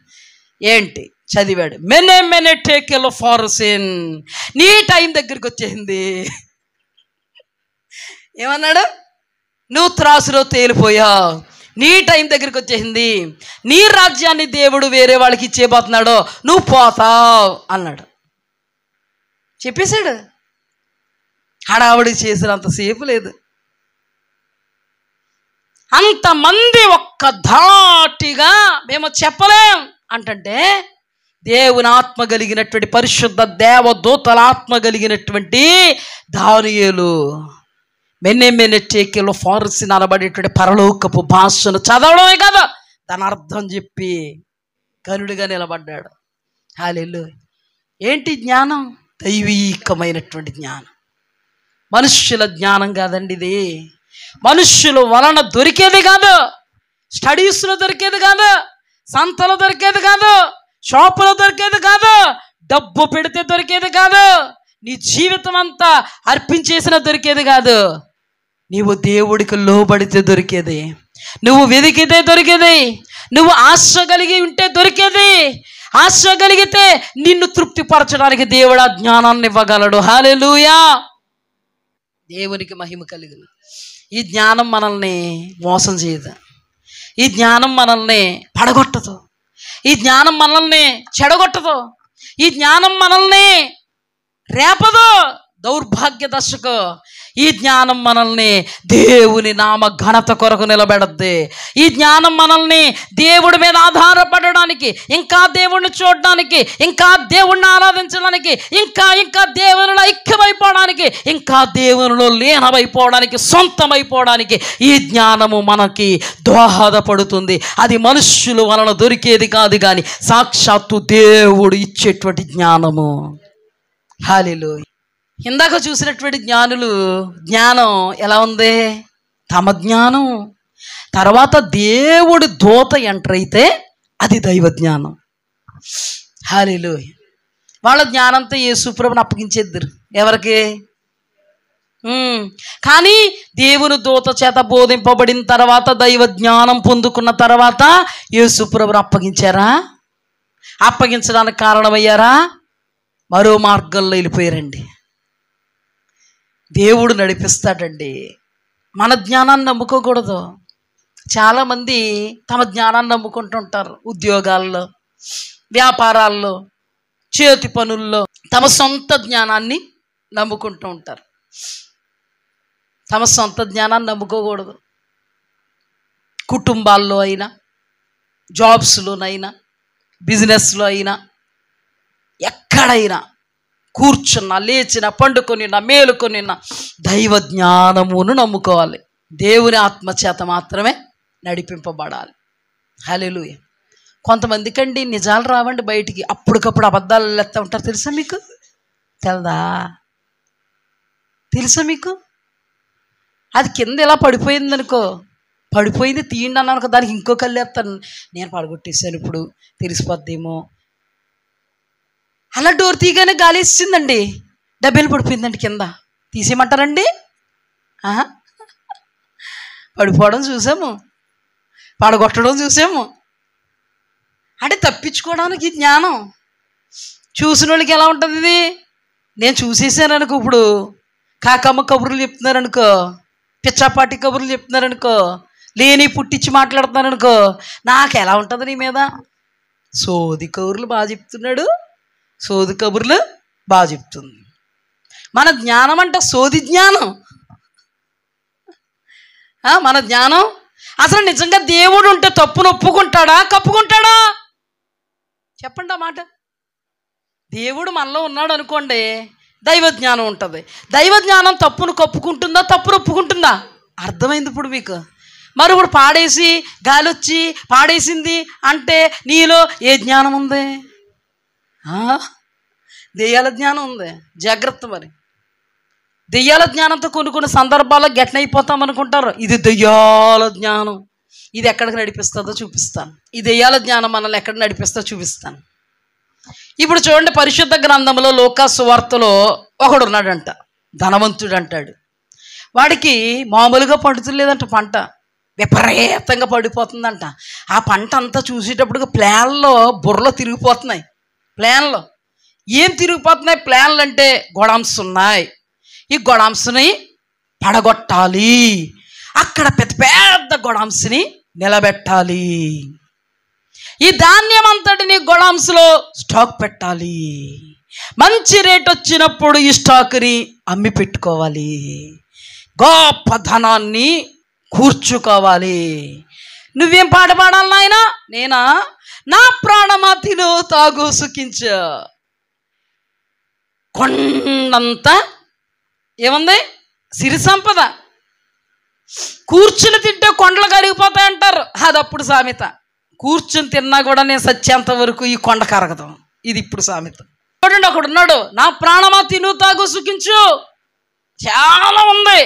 A: ఏంటి? చదివాడు. మెనే టేకెల్ ఫారసిన్. నీ టైం దగ్గరికి వచ్చేసింది. ఏమన్నాడు? నువ్వు త్రాసులో తేలిపోయావు, నీ టైం దగ్గరికి వచ్చేసింది, నీ రాజ్యాన్ని దేవుడు వేరే వాళ్ళకి ఇచ్చేపోతున్నాడు, నువ్వు పోతావు అన్నాడు. చెప్పేశాడు. హడావుడి చేసినంతసేపు లేదు. అంతమంది ఒక్క ధాటిగా మేము చెప్పలేం అంటే దేవుని ఆత్మ కలిగినటువంటి పరిశుద్ధ దేవదూతల ఆత్మ కలిగినటువంటి దానియేలు మెనెటెకేలో ఫారసి అనబడేటువంటి పరలోకపు భాషను చదవడమే కదా, దాని అర్థం చెప్పి గనుడిగా నిలబడ్డాడు. హల్లెలూయా. ఏంటి జ్ఞానం? దైవీకమైనటువంటి జ్ఞానం, మనుష్యుల జ్ఞానం కాదండి ఇది. మనుష్యుల వలన దొరికేది కాదు, స్టడీస్లో దొరికేది కాదు, సంతలో దొరికేది కాదు, షాపులో దొరికేది కాదు, డబ్బు పెడితే దొరికేది కాదు, నీ జీవితం అంతా అర్పించేసిన దొరికేది కాదు. నీవు దేవుడికి లోబడితే దొరికేది, నువ్వు వెతికితే దొరికేది, నువ్వు ఆశ కలిగి ఉంటే దొరికేది. ఆశ కలిగితే నిన్ను తృప్తిపరచడానికి దేవుడు ఆ జ్ఞానాన్ని ఇవ్వగలడు. హల్లెలూయా. దేవునికి మహిమ కలుగును. ఈ జ్ఞానం మనల్ని మోసం చేయదు, ఈ జ్ఞానం మనల్ని పడగొట్టదు, ఈ జ్ఞానం మనల్ని చెడగొట్టదు, ఈ జ్ఞానం మనల్ని రేపదు, దౌర్భాగ్య దశకు. ఈ జ్ఞానం మనల్ని దేవుని నామ ఘనత కొరకు నిలబెడద్ది. ఈ జ్ఞానం మనల్ని దేవుడి మీద ఆధారపడడానికి, ఇంకా దేవుణ్ణి చూడడానికి, ఇంకా దేవుణ్ణి ఆరాధించడానికి, ఇంకా ఇంకా దేవునిలో ఐక్యమైపోవడానికి, ఇంకా దేవునిలో లీనమైపోవడానికి, సొంతమైపోవడానికి ఈ జ్ఞానము మనకి దోహదపడుతుంది. అది మనుష్యుల వలన దొరికేది కాదు, కానీ సాక్షాత్తు దేవుడు ఇచ్చేటువంటి జ్ఞానము. హల్లెలూయా. ఇందాక చూసినటువంటి జ్ఞానం ఎలా ఉంది? తమ జ్ఞానం. తర్వాత దేవుడి దూత ఎంటర్ అయితే అది దైవ జ్ఞానం. హల్లెలూయా. వాళ్ళ జ్ఞానంతో యేసుప్రభుని అప్పగించేద్దరు. ఎవరికి? కానీ దేవుని దూత చేత బోధింపబడిన తర్వాత, దైవ జ్ఞానం పొందుకున్న తర్వాత యేసుప్రభుని అప్పగించారా? అప్పగించడానికి కారణమయ్యారా? మరో మార్గంలో వెళ్ళిపోయారండి. దేవుడు నడిపిస్తాడండి. మన జ్ఞానాన్ని నమ్ముకోకూడదు. చాలామంది తమ జ్ఞానాన్ని నమ్ముకుంటుంటారు. ఉద్యోగాల్లో, వ్యాపారాల్లో, చేతి పనుల్లో తమ సొంత జ్ఞానాన్ని నమ్ముకుంటూ ఉంటారు. తమ సొంత జ్ఞానాన్ని నమ్ముకోకూడదు. కుటుంబాల్లో అయినా, జాబ్స్లోనైనా, బిజినెస్లో అయినా, ఎక్కడైనా కూర్చున్నా, లేచినా, పండుకొనినా, మేలుకొనినా దైవ జ్ఞానమును నమ్ముకోవాలి. దేవుని ఆత్మచేత మాత్రమే నడిపింపబడాలి. హల్లెలూయా. కొంతమందికండి నిజాలు రావండి బయటికి, అప్పటికప్పుడు అబద్ధాలు లేస్తూ ఉంటారు. తెలుసా మీకు? తెలుసా మీకు? అది కింద ఇలా పడిపోయింది అనుకో, పడిపోయింది తీయండి అన్నాను అనుకో, దానికి ఇంకో కళ్ళు వేస్తాను. నేను పడగొట్టేసాను, ఇప్పుడు తెలిసిపోద్దేమో. అలా డోర్ తీయగానే గాలి ఇచ్చిందండి, డబ్బేలు పడిపోయిందండి కింద. తీసేయమంటారండి? పడిపోవడం చూసాము, పడగొట్టడం చూసాము. అంటే తప్పించుకోవడానికి జ్ఞానం. చూసిన వాళ్ళకి ఎలా ఉంటుంది ఇది? నేను చూసేసాను అనుకో, ఇప్పుడు కాకమ్మ కబుర్లు చెప్తున్నారు అనుకో, పిచ్చాపాటి కబుర్లు చెప్తున్నారు అనుకో, లేని పుట్టించి మాట్లాడుతున్నారు అనుకో, నాకు ఎలా ఉంటుంది నీ మీద? సోది కబుర్లు బాగా చెప్తున్నాడు, సోది కబుర్లు బాగా చెప్తుంది. మన జ్ఞానం అంటే సోది జ్ఞానం. మన జ్ఞానం అసలు నిజంగా దేవుడు ఉంటే తప్పును ఒప్పుకుంటాడా, కప్పుకుంటాడా? చెప్పండి ఆ మాట. దేవుడు మనలో ఉన్నాడు అనుకోండి, దైవ జ్ఞానం ఉంటుంది. దైవ జ్ఞానం తప్పును కప్పుకుంటుందా, తప్పును ఒప్పుకుంటుందా? అర్థమైంది ఇప్పుడు మీకు. మరి ఇప్పుడు పాడేసి గాలి వచ్చి పాడేసింది అంటే నీలో ఏ జ్ఞానం ఉంది? దెయ్యాల జ్ఞానం ఉంది. జాగ్రత్త. మరి దెయ్యాల జ్ఞానంతో కొన్ని సందర్భాల్లో గెట్నైపోతాం అనుకుంటారు. ఇది దెయ్యాల జ్ఞానం. ఇది ఎక్కడికి నడిపిస్తుందో చూపిస్తాను. ఈ దెయ్యాల జ్ఞానం మనల్ని ఎక్కడ నడిపిస్తుందో చూపిస్తాను. ఇప్పుడు చూడండి, పరిశుద్ధ గ్రంథంలో లూకా సువార్తలో ఒకడు ఉన్నాడంట, ధనవంతుడు అంటాడు. వాడికి మామూలుగా పండుతులేదంట, పంట విపరీతంగా పడిపోతుందంట. ఆ పంట అంతా చూసేటప్పుడు ప్లాన్లో బుర్రలో తిరిగిపోతున్నాయి. ప్లాన్లో ఏం తిరిగిపోతున్నాయి? ప్లాన్లు అంటే గొడాంస్ ఉన్నాయి. ఈ గొడాంస్ని పడగొట్టాలి, అక్కడ పెద్ద పెద్ద గొడాంస్ని నిలబెట్టాలి, ఈ ధాన్యం అంతటిని గొడాంస్లో స్టాక్ పెట్టాలి, మంచి రేట్ వచ్చినప్పుడు ఈ స్టాక్ని అమ్మి పెట్టుకోవాలి, గొప్ప ధనాన్ని కూర్చుకోవాలి. నువ్వేం పాట పాడాలి నాయనా? నేనా? నా ప్రాణమా తిను తాగు సుఖించు. కొండంత ఏముంది? సిరి సంపద. కూర్చుని తింటే కొండలు కరిగిపోతాయి అంటారు, అది అప్పుడు సామెత. కూర్చుని తిన్నా కూడా నేను సత్యంత వరకు ఈ కొండ కరగదు, ఇది ఇప్పుడు సామెత. చూడండి, ఒకడు ఉన్నాడు, నా ప్రాణమా తిను తాగు సుఖించు. చాలా ఉంది,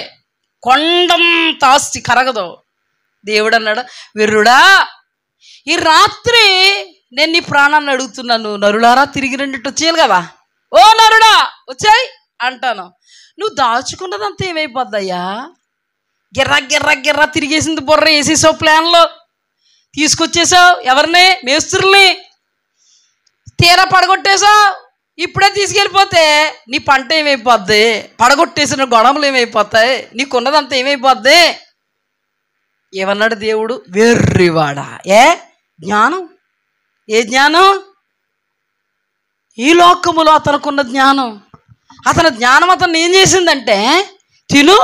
A: కొండంత ఆస్తి కరగదు. దేవుడు అన్నాడు, వీరుడా, ఈ రాత్రి నేను నీ ప్రాణాన్ని అడుగుతున్నాను, నరులారా తిరిగి రెండిట్టు వచ్చేయాలి కదా. ఓ నరుడా వచ్చాయి అంటాను. నువ్వు దాచుకున్నదంతా ఏమైపోద్దయ్యా? గిర్ర గిర్ర గిర్ర తిరిగేసింది బుర్ర, వేసేసావు ప్లాన్లో, తీసుకొచ్చేసావు ఎవరిని? మేస్త్రుల్ని. తీరా పడగొట్టేసావు. ఇప్పుడే తీసుకెళ్ళిపోతే నీ పంట ఏమైపోద్ది? పడగొట్టేసిన గొడవలు ఏమైపోతాయి? నీకున్నదంతా ఏమైపోద్ది? ఏమన్నాడు దేవుడు? వెర్రివాడా, ఏ జ్ఞానం? ఏ జ్ఞానం? ఈ లోకములో అతనుకున్న జ్ఞానం. అతని జ్ఞానం అతను ఏం చేసిందంటే తిను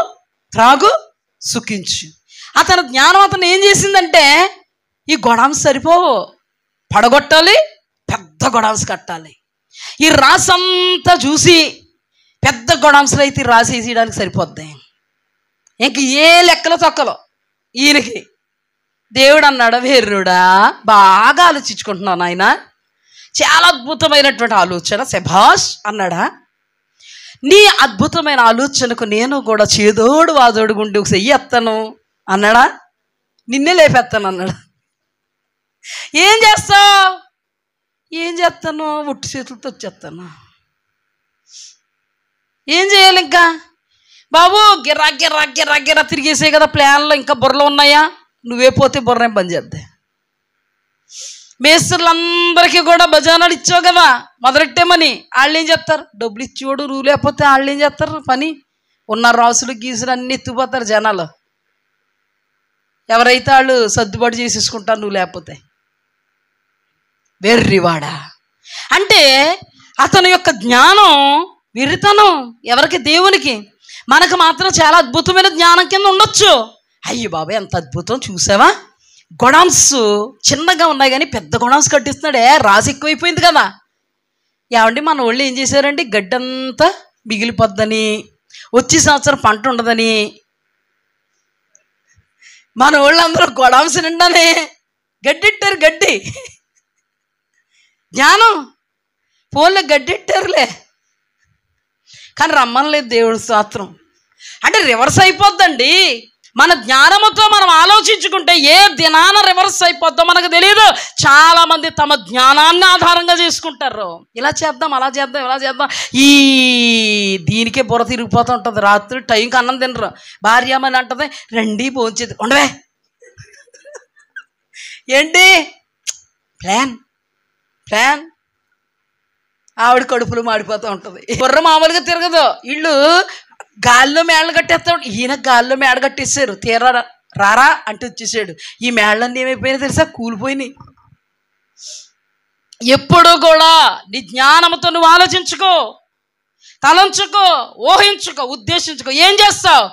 A: త్రాగు సుఖించు. అతని జ్ఞానం అతను ఏం చేసిందంటే ఈ గొడాంస్ సరిపోవు, పడగొట్టాలి, పెద్ద గొడాంస్ కట్టాలి. ఈ రాసంతా చూసి పెద్ద గొడాంసులు అయితే రాసి వేసేయడానికి సరిపోద్ది, ఇంక ఏ లెక్కలో తొక్కలో ఈయనకి. దేవుడు అన్నాడు, వీరుడా బాగా ఆలోచించుకుంటున్నాను ఆయన, చాలా అద్భుతమైనటువంటి ఆలోచన, శభాష్ అన్నాడా. నీ అద్భుతమైన ఆలోచనకు నేను కూడా చేదోడు వాదోడు గుండి ఒక చెయ్యి ఎత్తాను అన్నాడా. నిన్నే లేపేస్తాను అన్నాడు. ఏం చేస్తావు? ఏం చేస్తాను? ఒట్టి చేతులతో వచ్చేస్తాను. ఏం చేయాలి ఇంకా? బాబు గిర్రా గిర్రా గిర్రా గిర్రా తిరిగేసే కదా ప్లాన్లో, ఇంకా బుర్రలో ఉన్నాయా? నువ్వే పోతే బుర్రేం పని చేద్దే. మేస్త్రులందరికీ కూడా భజనాలు ఇచ్చావు కదా మొదలెట్టేమని, వాళ్ళు ఏం చేస్తారు? డబ్బులు ఇచ్చేవాడు నువ్వు లేకపోతే వాళ్ళు ఏం చేస్తారు? పని ఉన్న రాసులు గీసులు అన్నీ ఎత్తుకుపోతారు జనాలు. ఎవరైతే వాళ్ళు సర్దుబాటు చేసేసుకుంటారు నువ్వు లేకపోతే. వెర్రివాడా అంటే అతని యొక్క జ్ఞానం వెర్రితనం. ఎవరికి? దేవునికి. మనకు మాత్రం చాలా అద్భుతమైన జ్ఞానం కింద ఉండొచ్చు. అయ్యి బాబాయ్ ఎంత అద్భుతం చూసావా, గొడాంస్ చిన్నగా ఉన్నాయి కానీ పెద్ద గొడాంస్ కట్టిస్తున్నాడే, రాసి ఎక్కువైపోయింది కదా. ఏమండి మన వాళ్ళు ఏం చేశారండి? గడ్డంతా మిగిలిపోద్దని, వచ్చే సంవత్సరం పంట ఉండదని మన వాళ్ళందరూ గొడాంస్ నిండానే గడ్డెట్టారు. గడ్డి జ్ఞానం ఫోన్లో గడ్డెట్టారులే, కానీ రమ్మనలేదు దేవుడు స్తోత్రం. అంటే రివర్స్ అయిపోద్దండి. మన జ్ఞానముతో మనం ఆలోచించుకుంటే ఏ దినాన రివర్స్ అయిపోద్దో మనకు తెలియదు. చాలామంది తమ జ్ఞానాన్ని ఆధారంగా చేసుకుంటారు. ఇలా చేద్దాం, అలా చేద్దాం, ఇలా చేద్దాం, ఈ దీనికే బుర్ర తిరిగిపోతూ ఉంటుంది. రాత్రి టైంకి అన్నం తినరు. భార్యమని అంటది, రండి భోంచేది, ఉండవే ఏంటి ప్లాన్ ప్లాన్. ఆవిడ కడుపులు మాడిపోతూ ఉంటుంది. బుర్ర మామూలుగా తిరగదు. వీళ్ళు గాల్లో మేళ్ళ కట్టేస్తాడు, ఈయన గాల్లో మేడ కట్టేసారు. తీరా రారా అంటే వచ్చేసాడు. ఈ మేళ్ళన్నీ ఏమైపోయినా తెలుసా? కూలిపోయినాయి. ఎప్పుడు కూడా నీ జ్ఞానంతో నువ్వు ఆలోచించుకో, తలంచుకో, ఊహించుకో, ఉద్దేశించుకో. ఏం చేస్తావు?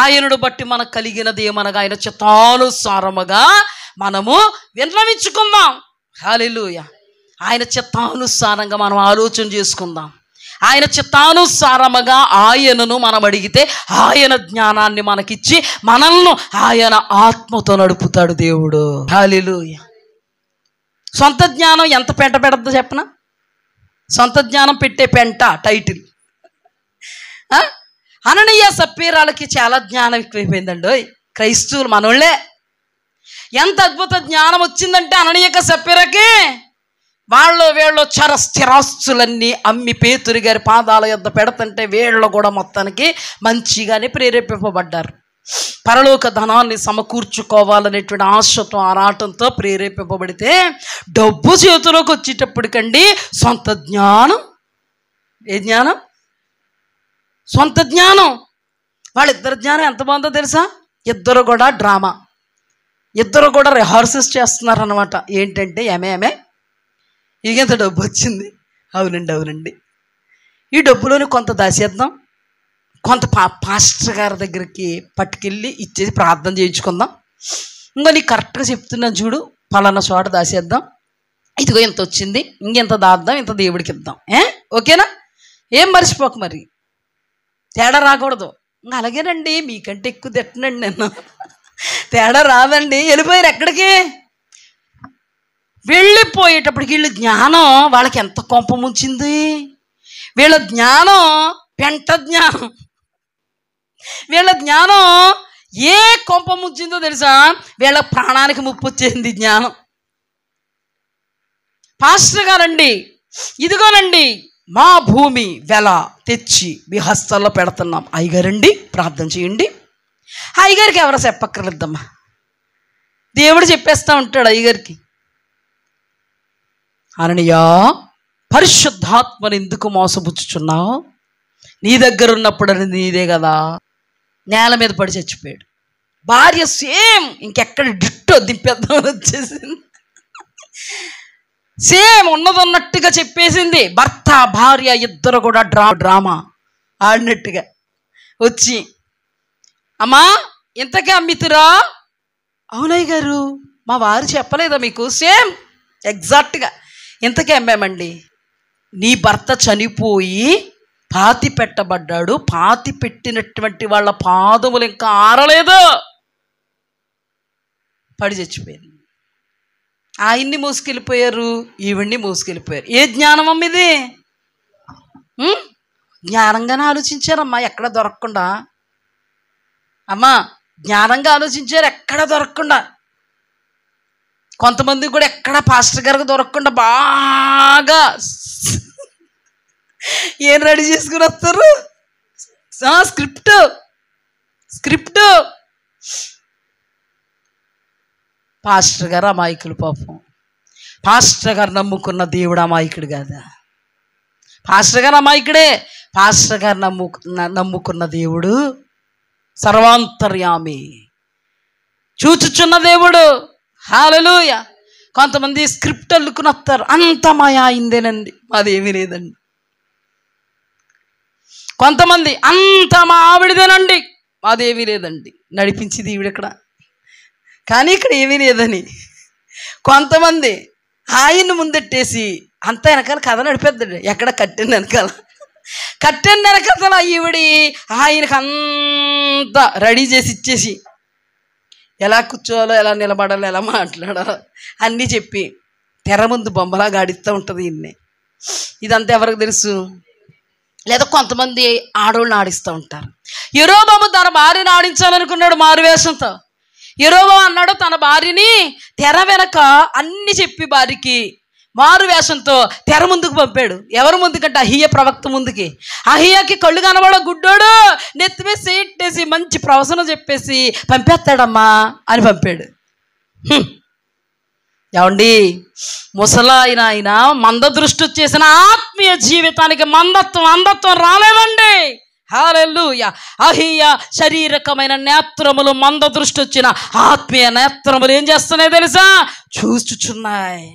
A: ఆయనను బట్టి మనకు కలిగినది ఏమనగా ఆయన చిత్తానుసారముగా మనము విన్నవించుకుందాం. హల్లెలూయా. ఆయన చిత్తానుసారంగా మనం ఆలోచన చేసుకుందాం. ఆయన చిత్తానుసారముగా ఆయనను మనం అడిగితే ఆయన జ్ఞానాన్ని మనకిచ్చి మనల్ని ఆయన ఆత్మతో నడుపుతాడు దేవుడు. హల్లెలూయా. సొంత జ్ఞానం ఎంత పెంట పెడద్దో చెప్పనా? సొంత జ్ఞానం పెట్టే పెంట టైటిల్. అననీయ సప్పీరాలకి చాలా జ్ఞానం ఎక్కువైపోయిందండి. క్రైస్తవులు మనోళ్ళే. ఎంత అద్భుత జ్ఞానం వచ్చిందంటే అననీయక సప్పీరకి, వీళ్ళు స్థిరాస్తులన్నీ అమ్మి పేతురు గారి పాదాల యొద్ద పెడుతుంటే వీళ్ళు కూడా మొత్తానికి మంచిగానే ప్రేరేపింపబడ్డారు. పరలోక ధనాన్ని సమకూర్చుకోవాలనేటువంటి ఆశతో, ఆరాటంతో ప్రేరేపింపబడితే డబ్బు చేతిలోకి వచ్చేటప్పటికండి సొంత జ్ఞానం. ఏ జ్ఞానం? సొంత జ్ఞానం. వాళ్ళిద్దరి జ్ఞానం ఎంత బాగుందో తెలుసా? ఇద్దరు కూడా డ్రామా, ఇద్దరు కూడా రిహార్సల్స్ చేస్తున్నారు అనమాట. ఏంటంటే ఏమే ఇగంత డబ్బు వచ్చింది, అవునండి ఈ డబ్బులోని కొంత దాచేద్దాం, కొంత పాస్టర్ గారి దగ్గరికి పట్టుకెళ్ళి ఇచ్చేసి ప్రార్థన చేయించుకుందాం, ఇంకా నీకు కరెక్ట్గా చెప్తున్నాను చూడు, పలానా చోట దాచేద్దాం, ఇదిగో ఇంత వచ్చింది, ఇంకెంత దాద్దాం, ఇంత దేవుడికి ఇద్దాం, ఓకేనా? ఏం మర్చిపోక, మరి తేడా రాకూడదు. ఇంకా అలాగేనండి, మీకంటే ఎక్కువ తిట్టనండి నేను, తేడా రాదండి. వెళ్ళిపోయారు ఎక్కడికి? వెళ్ళిపోయేటప్పటికి వీళ్ళ జ్ఞానం వాళ్ళకి ఎంత కొంప ముంచింది. వీళ్ళ జ్ఞానం పెంట జ్ఞానం, వీళ్ళ జ్ఞానం ఏ కొంప ముంచిందో తెలుసా? వీళ్ళ ప్రాణానికి ముప్పు వచ్చేసింది జ్ఞానం. పాస్టర్ గారండి, ఇదిగోనండి మా భూమి వెల తెచ్చి మీ హస్తాల్లో పెడుతున్నాం, అయ్యగారండి ప్రార్థన చేయండి. అయ్యగారికి ఎవరో చెప్పక్కర్లేదమ్మా, దేవుడు చెప్పేస్తూ ఉంటాడు అయ్యగారికి. అననీయా, పరిశుద్ధాత్మను ఎందుకు మోసపుచ్చుచున్నావు? నీ దగ్గర ఉన్నప్పుడు అది నీదే కదా. నేల మీద పడి చచ్చిపోయాడు. భార్య సేమ్ ఇంకెక్కడ డిట్టో దింపేద్దామని వచ్చేసింది, సేమ్ ఉన్నదన్నట్టుగా చెప్పేసింది. భర్త భార్య ఇద్దరు కూడా డ్రామా ఆడినట్టుగా వచ్చి, అమ్మా ఇంతకే అమ్మితురా? అవునయ్య గారు, మా వారు చెప్పలేదా మీకు? సేమ్ ఎగ్జాక్ట్గా ఇంతకే అమ్మామండి. నీ భర్త చనిపోయి పాతి పెట్టబడ్డాడు, పాతి పెట్టినటువంటి వాళ్ళ పాదములు ఇంకా ఆరలేదు, పడి చచ్చిపోయింది. ఆయన్ని మోసుకెళ్ళిపోయారు, ఈవిడ్ని మోసుకెళ్ళిపోయారు. ఏ జ్ఞానం అమ్మ ఇది? జ్ఞానంగానే ఆలోచించారమ్మా, ఎక్కడ దొరకకుండా. అమ్మా జ్ఞానంగా ఆలోచించారు, ఎక్కడ దొరకకుండా. కొంతమంది కూడా ఎక్కడ పాస్టర్ గారికి దొరకకుండా బాగా ఏం రెడీ చేసుకుని వస్తారు? స్క్రిప్ట్. పాస్టర్ గారు అమాయకులు పాపం. పాస్టర్ గారు నమ్ముకున్న దేవుడు అమాయకుడు కాదా? పాస్టర్ గారు అమాయకుడే. పాస్టర్ గారు నమ్ముకున్న దేవుడు సర్వాంతర్యామి, చూచుచున్న దేవుడు. హల్లెలూయా. కొంతమంది స్క్రిప్ట్ అల్లుకుని వస్తారు, అంత మాయా అయిందేనండి, మాదేమీ లేదండి. కొంతమంది అంత మా ఆవిడదేనండి, మాదేమీ లేదండి, నడిపించింది ఈవిడ ఇక్కడ, కానీ ఇక్కడ ఏమీ లేదని. కొంతమంది ఆయన్ని ముందెట్టేసి అంత వెనకాల కథ నడిపేద్దాడు, ఎక్కడ కట్టిన వెనకాల ఈవిడి ఆయనకు అంతా రెడీ చేసి ఇచ్చేసి ఎలా కూర్చోవాలో, ఎలా నిలబడాలో, ఎలా మాట్లాడాలో అన్నీ చెప్పి తెర ముందు బొమ్మలాగా ఆడిస్తూ ఉంటుంది ఈయన్ని. ఇదంతా ఎవరికి తెలుసు? లేదా కొంతమంది ఆడవాళ్ళని ఆడిస్తూ ఉంటారు. యెరోబాము తన భార్యను ఆడించాలనుకున్నాడు మారువేషంతో. యెరోబాము అన్నాడు తన భార్యని తెర వెనక అన్ని చెప్పి భార్యకి మారు వేషంతో తెర ముందుకు పంపాడు. ఎవరు ముందుకంటే అహియ ప్రవక్త ముందుకి. అహియాకి కళ్ళు కనబడ గుడ్డోడు, నెత్తిమే సేట్టేసి మంచి ప్రవచనం చెప్పేసి పంపేస్తాడమ్మా అని పంపాడు. ఏమండి, ముసలాయన ఆయన మంద దృష్టి వచ్చేసిన ఆత్మీయ జీవితానికి అంధత్వం రాలేదండి. హల్లెలూయా. అహియా శారీరకమైన నేత్రములు మంద దృష్టి వచ్చిన ఆత్మీయ నేత్రములు ఏం చేస్తున్నాయి తెలుసా? చూచుచున్నాయి.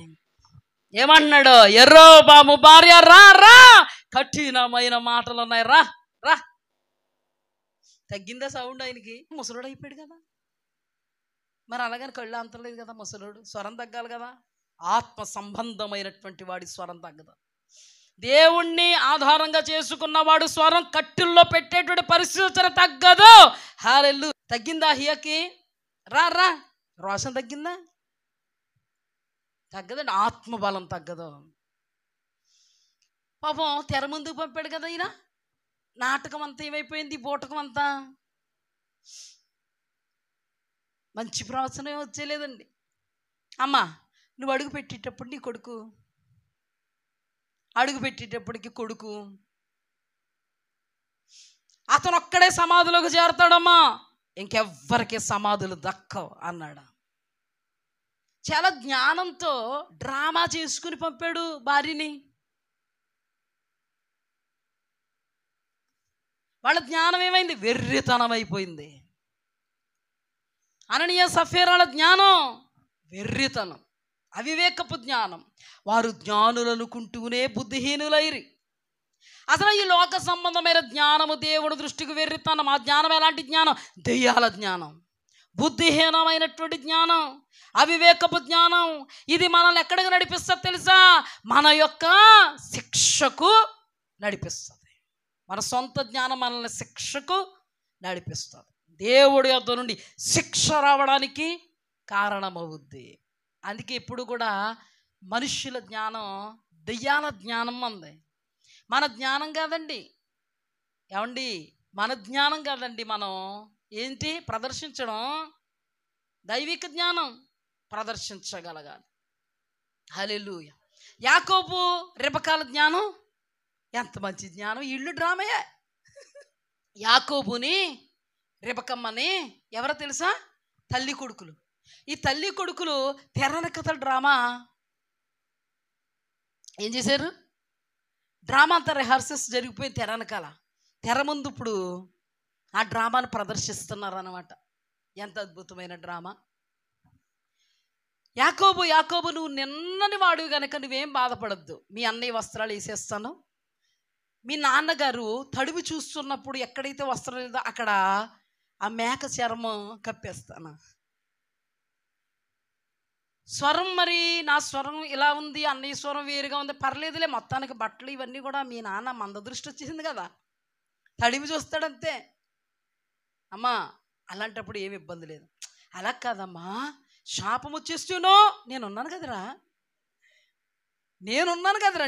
A: ఏమన్నాడు? యెరోబాము భార్య రా, కఠినమైన మాటలు ఉన్నాయి, రా. తగ్గిందా సౌండ్? ఆయనకి ముసలోడు అయిపోయాడు కదా, మరి అలాగని కళ్ళు అంతలేదు కదా. ముసలోడు స్వరం తగ్గాలి కదా. ఆత్మ సంబంధమైనటువంటి వాడి స్వరం తగ్గదు. దేవుణ్ణి ఆధారంగా చేసుకున్నవాడు స్వరం కట్టుల్లో పెట్టేటువంటి పరిస్థితి తగ్గదు. హల్లెలూయా. తగ్గిందా అహియాకి? రా రోషం తగ్గిందా? తగ్గదండి. ఆత్మబలం తగ్గదు. పాపం తెర ముందుకు పంపాడు కదా ఈయన. నాటకం అంతా ఏమైపోయింది, బూటకం అంతా. మంచి ప్రవచనం వచ్చేలేదండి. అమ్మా నువ్వు అడుగు పెట్టేటప్పుడు నీ కొడుకు, అడుగు పెట్టేటప్పటికి కొడుకు అతను ఒక్కడే సమాధిలోకి చేరతాడమ్మా, ఇంకెవ్వరికి సమాధులు దక్కవు అన్నాడు. చాలా జ్ఞానంతో డ్రామా చేసుకుని పంపాడు భార్యని. వాళ్ళ జ్ఞానం ఏమైంది? వెర్రితనం అయిపోయింది. అననీయ సఫీరాల జ్ఞానం వెర్రితనం, అవివేకపు జ్ఞానం. వారు జ్ఞానులనుకుంటూనే బుద్ధిహీనులైరి. అసలు ఈ లోక సంబంధమైన జ్ఞానము దేవుడి దృష్టికి వెర్రితనం. ఆ జ్ఞానం ఎలాంటి జ్ఞానం? దెయ్యాల జ్ఞానం, బుద్ధిహీనమైనటువంటి జ్ఞానం, అవివేకపు జ్ఞానం. ఇది మనల్ని ఎక్కడికి నడిపిస్తుంది తెలుసా? మన యొక్క శిక్షకు నడిపిస్తుంది. మన సొంత జ్ఞానం మనల్ని శిక్షకు నడిపిస్తుంది. దేవుడి యొద్ద నుండి శిక్ష రావడానికి కారణమవుద్ది. అందుకే ఇప్పుడు కూడా మనుష్యుల జ్ఞానం దెయ్యాల జ్ఞానం అంది. మన జ్ఞానం కాదండి. ఏమండి? మన జ్ఞానం కాదండి. మనం ఏంటి ప్రదర్శించడం? దైవిక జ్ఞానం ప్రదర్శించగలగాలి. హల్లెలూయా. యాకోబు రెబెకాల జ్ఞానం ఎంత మంచి జ్ఞానం! ఇల్లు డ్రామయే. యాకోబుని రెబెకమ్మని ఎవరో తెలుసా? తల్లి కొడుకులు. ఈ తల్లి కొడుకులు తెరన కథల డ్రామా ఏం చేశారు? డ్రామా అంతా రిహార్సల్స్ జరిగిపోయింది తెరనకాల. తెర ముందు ఇప్పుడు ఆ డ్రామాను ప్రదర్శిస్తున్నారు అన్నమాట. ఎంత అద్భుతమైన డ్రామా! యాకోబు, యాకోబు నువ్వు నిన్నని వాడు కనుక నువ్వేం బాధపడద్దు. మీ అన్నయ్య వస్త్రాలు వేసేస్తాను. మీ నాన్నగారు తడివి చూస్తున్నప్పుడు ఎక్కడైతే వస్త్రం లేదో అక్కడ ఆ మేక చర్మం కప్పేస్తాను. స్వరం మరి నా స్వరం ఇలా ఉంది, అన్నయ్య స్వరం వేరుగా ఉంది, పర్లేదులే, మొత్తానికి బట్టలు ఇవన్నీ కూడా మీ నాన్న మంద దృష్టి వచ్చేసింది కదా, తడివి చూస్తాడంతే. అమ్మా అలాంటప్పుడు ఏమి ఇబ్బంది లేదు. అలా కాదమ్మా, శాపం వచ్చేస్తూనో నేనున్నాను కదరా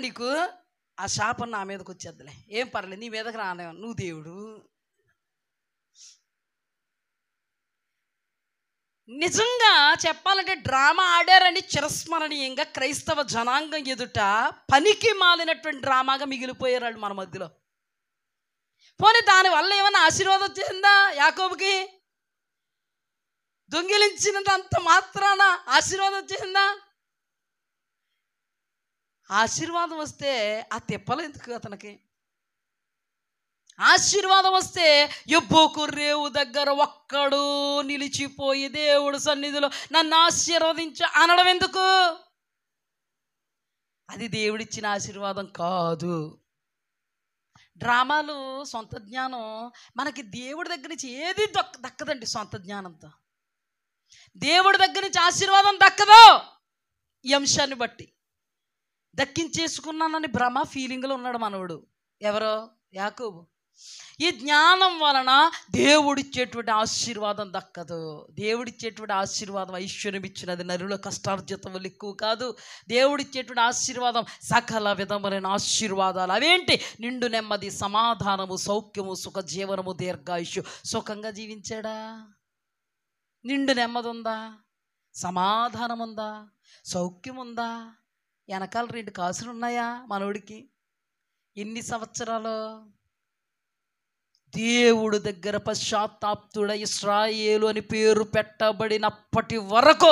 A: నీకు, ఆ శాపం నా మీదకి వచ్చేద్దులే, ఏం పర్లేదు, నీ మీదకి రానే, నువ్వు దేవుడు. నిజంగా చెప్పాలంటే డ్రామా ఆడారని చిరస్మరణీయంగా క్రైస్తవ జనాంగం ఎదుట పనికి మాలినటువంటి డ్రామాగా మిగిలిపోయారు వాళ్ళు మన మధ్యలో. పోనీ దానివల్ల ఏమైనా ఆశీర్వాదం వచ్చిందా యాకోబుకి? దొంగిలించినంత మాత్రాన ఆశీర్వాదం వచ్చిందా? ఆశీర్వాదం వస్తే ఆ తిప్పలు ఎందుకు అతనికి? ఆశీర్వాదం వస్తే యెబ్బోకు రేవు దగ్గర ఒక్కడు నిలిచిపోయి దేవుడు సన్నిధిలో నన్ను ఆశీర్వదించు అనడం ఎందుకు? అది దేవుడిచ్చిన ఆశీర్వాదం కాదు. డ్రామాలు సొంత జ్ఞానం మనకి దేవుడి దగ్గర నుంచి ఏది దక్కదండి. సొంత జ్ఞానంతో దేవుడి దగ్గర నుంచి ఆశీర్వాదం దక్కదు. ఈ అంశాన్ని బట్టి దక్కించేసుకున్నానని భ్రమ ఫీలింగ్లో ఉన్నాడు మనవుడు. ఎవరో? యాకోబు. ఈ జ్ఞానం వలన దేవుడిచ్చేటువంటి ఆశీర్వాదం దక్కదు. దేవుడిచ్చేటువంటి ఆశీర్వాదం ఐశ్వర్యం ఇచ్చినది, నరుల కష్టార్జితం ఎక్కువ కాదు. దేవుడిచ్చేటువంటి ఆశీర్వాదం సకల విధములైన ఆశీర్వాదాలు. అవేంటి? నిండు నెమ్మది, సమాధానము, సౌఖ్యము, సుఖ జీవనము, దీర్ఘాయుష్యు. సుఖంగా జీవించాడా? నిండు నెమ్మది ఉందా? సమాధానం ఉందా? సౌఖ్యం ఉందా? వెనకాల 2 కాసులు ఉన్నాయా మనోడికి? ఎన్ని సంవత్సరాలు దేవుడు దగ్గర పశ్చాత్తాప్తుడ ఇశ్రాయేలు అని పేరు పెట్టబడినప్పటి వరకు